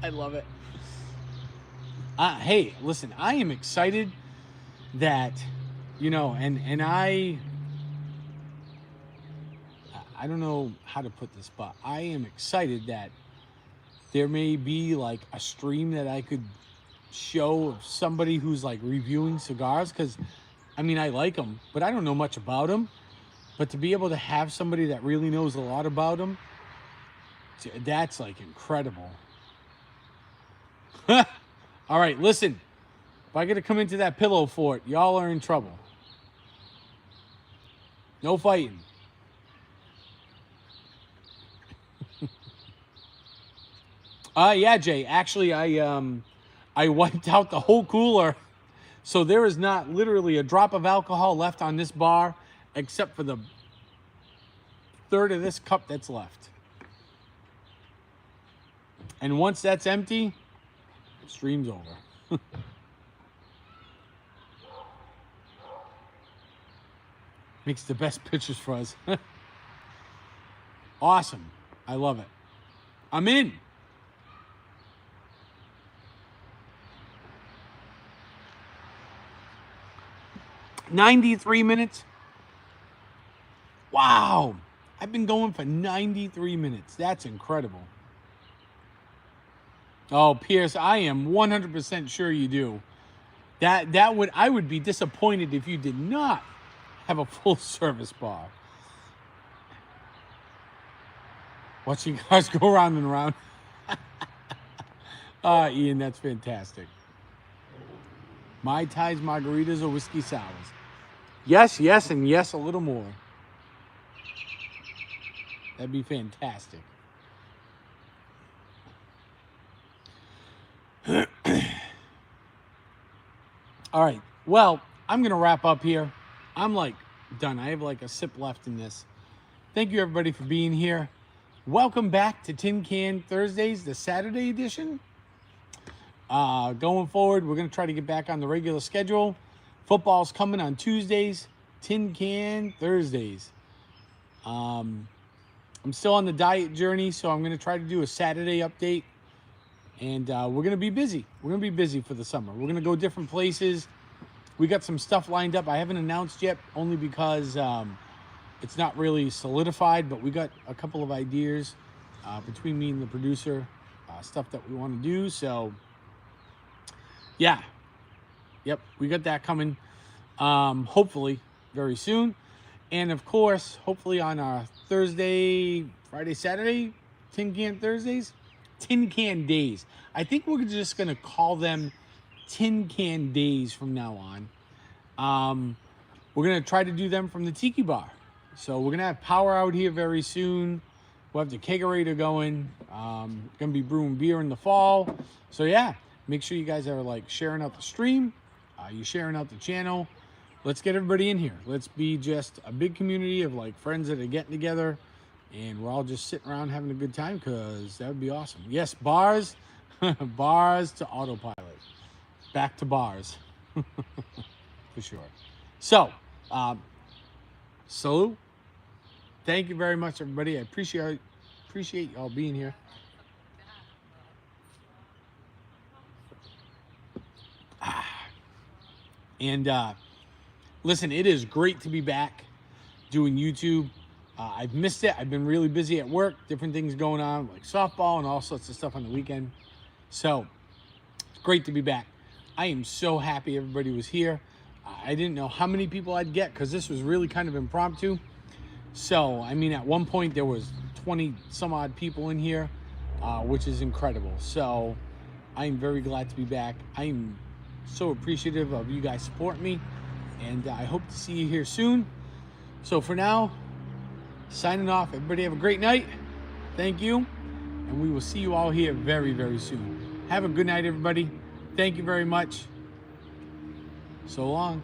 I love it. Hey, listen, I am excited that, you know, and I don't know how to put this, but I am excited that there may be like a stream that I could show of somebody who's like reviewing cigars, because I mean, I like them, but I don't know much about them. But to be able to have somebody that really knows a lot about them, that's like incredible. All right, listen. If I got to come into that pillow fort, y'all are in trouble. No fighting. Yeah, Jay. Actually, I wiped out the whole cooler, so there is not literally a drop of alcohol left on this bar, except for the third of this cup that's left. And once that's empty, stream's over. Makes the best pictures for us. Awesome. I love it. I'm in. $93 minutes. Wow. I've been going for 93 minutes. That's incredible. Oh, Pierce, I am 100% sure you do. I would be disappointed if you did not have a full service bar. Watching cars go round and round. Ian, that's fantastic. Mai Tais, margaritas, or whiskey sours? Yes, yes, and yes, a little more. That'd be fantastic. All right. Well, I'm going to wrap up here. I'm like done. I have like a sip left in this. Thank you, everybody, for being here. Welcome back to Tin Can Thursdays, the Saturday edition. Going forward, we're going to try to get back on the regular schedule. Football's coming on Tuesdays, Tin Can Thursdays. I'm still on the diet journey, so I'm going to try to do a Saturday update. And we're going to be busy. We're going to be busy for the summer. We're going to go different places. We got some stuff lined up. I haven't announced yet, only because it's not really solidified, but we got a couple of ideas between me and the producer, stuff that we want to do. So, yeah. Yep, we got that coming, hopefully, very soon. And, of course, hopefully on our Thursday, Friday, Saturday, Tin Can Thursdays, Tin Can Days. I think we're just going to call them Tin Can Days from now on. We're going to try to do them from the Tiki Bar. So we're gonna have power out here very soon. We'll have the kegerator going. Gonna be brewing beer in the fall. So yeah, make sure you guys are like sharing out the stream. You're sharing out the channel. Let's get everybody in here. Let's be just a big community of like friends that are getting together, and we're all just sitting around having a good time, because that would be awesome. Yes, bars, bars to autopilot. Back to bars. For sure. So, salute. Thank you very much, everybody. I appreciate y'all being here. And listen, it is great to be back doing YouTube. I've missed it. I've been really busy at work, different things going on, like softball and all sorts of stuff on the weekend. So it's great to be back. I am so happy everybody was here. I didn't know how many people I'd get, because this was really kind of impromptu. So, I mean, at one point there was 20 some odd people in here, which is incredible. So I'm very glad to be back. I'm so appreciative of you guys supporting me, and I hope to see you here soon. So for now, signing off. Everybody have a great night. Thank you, and we will see you all here very, very soon. Have a good night, everybody. Thank you very much. So long.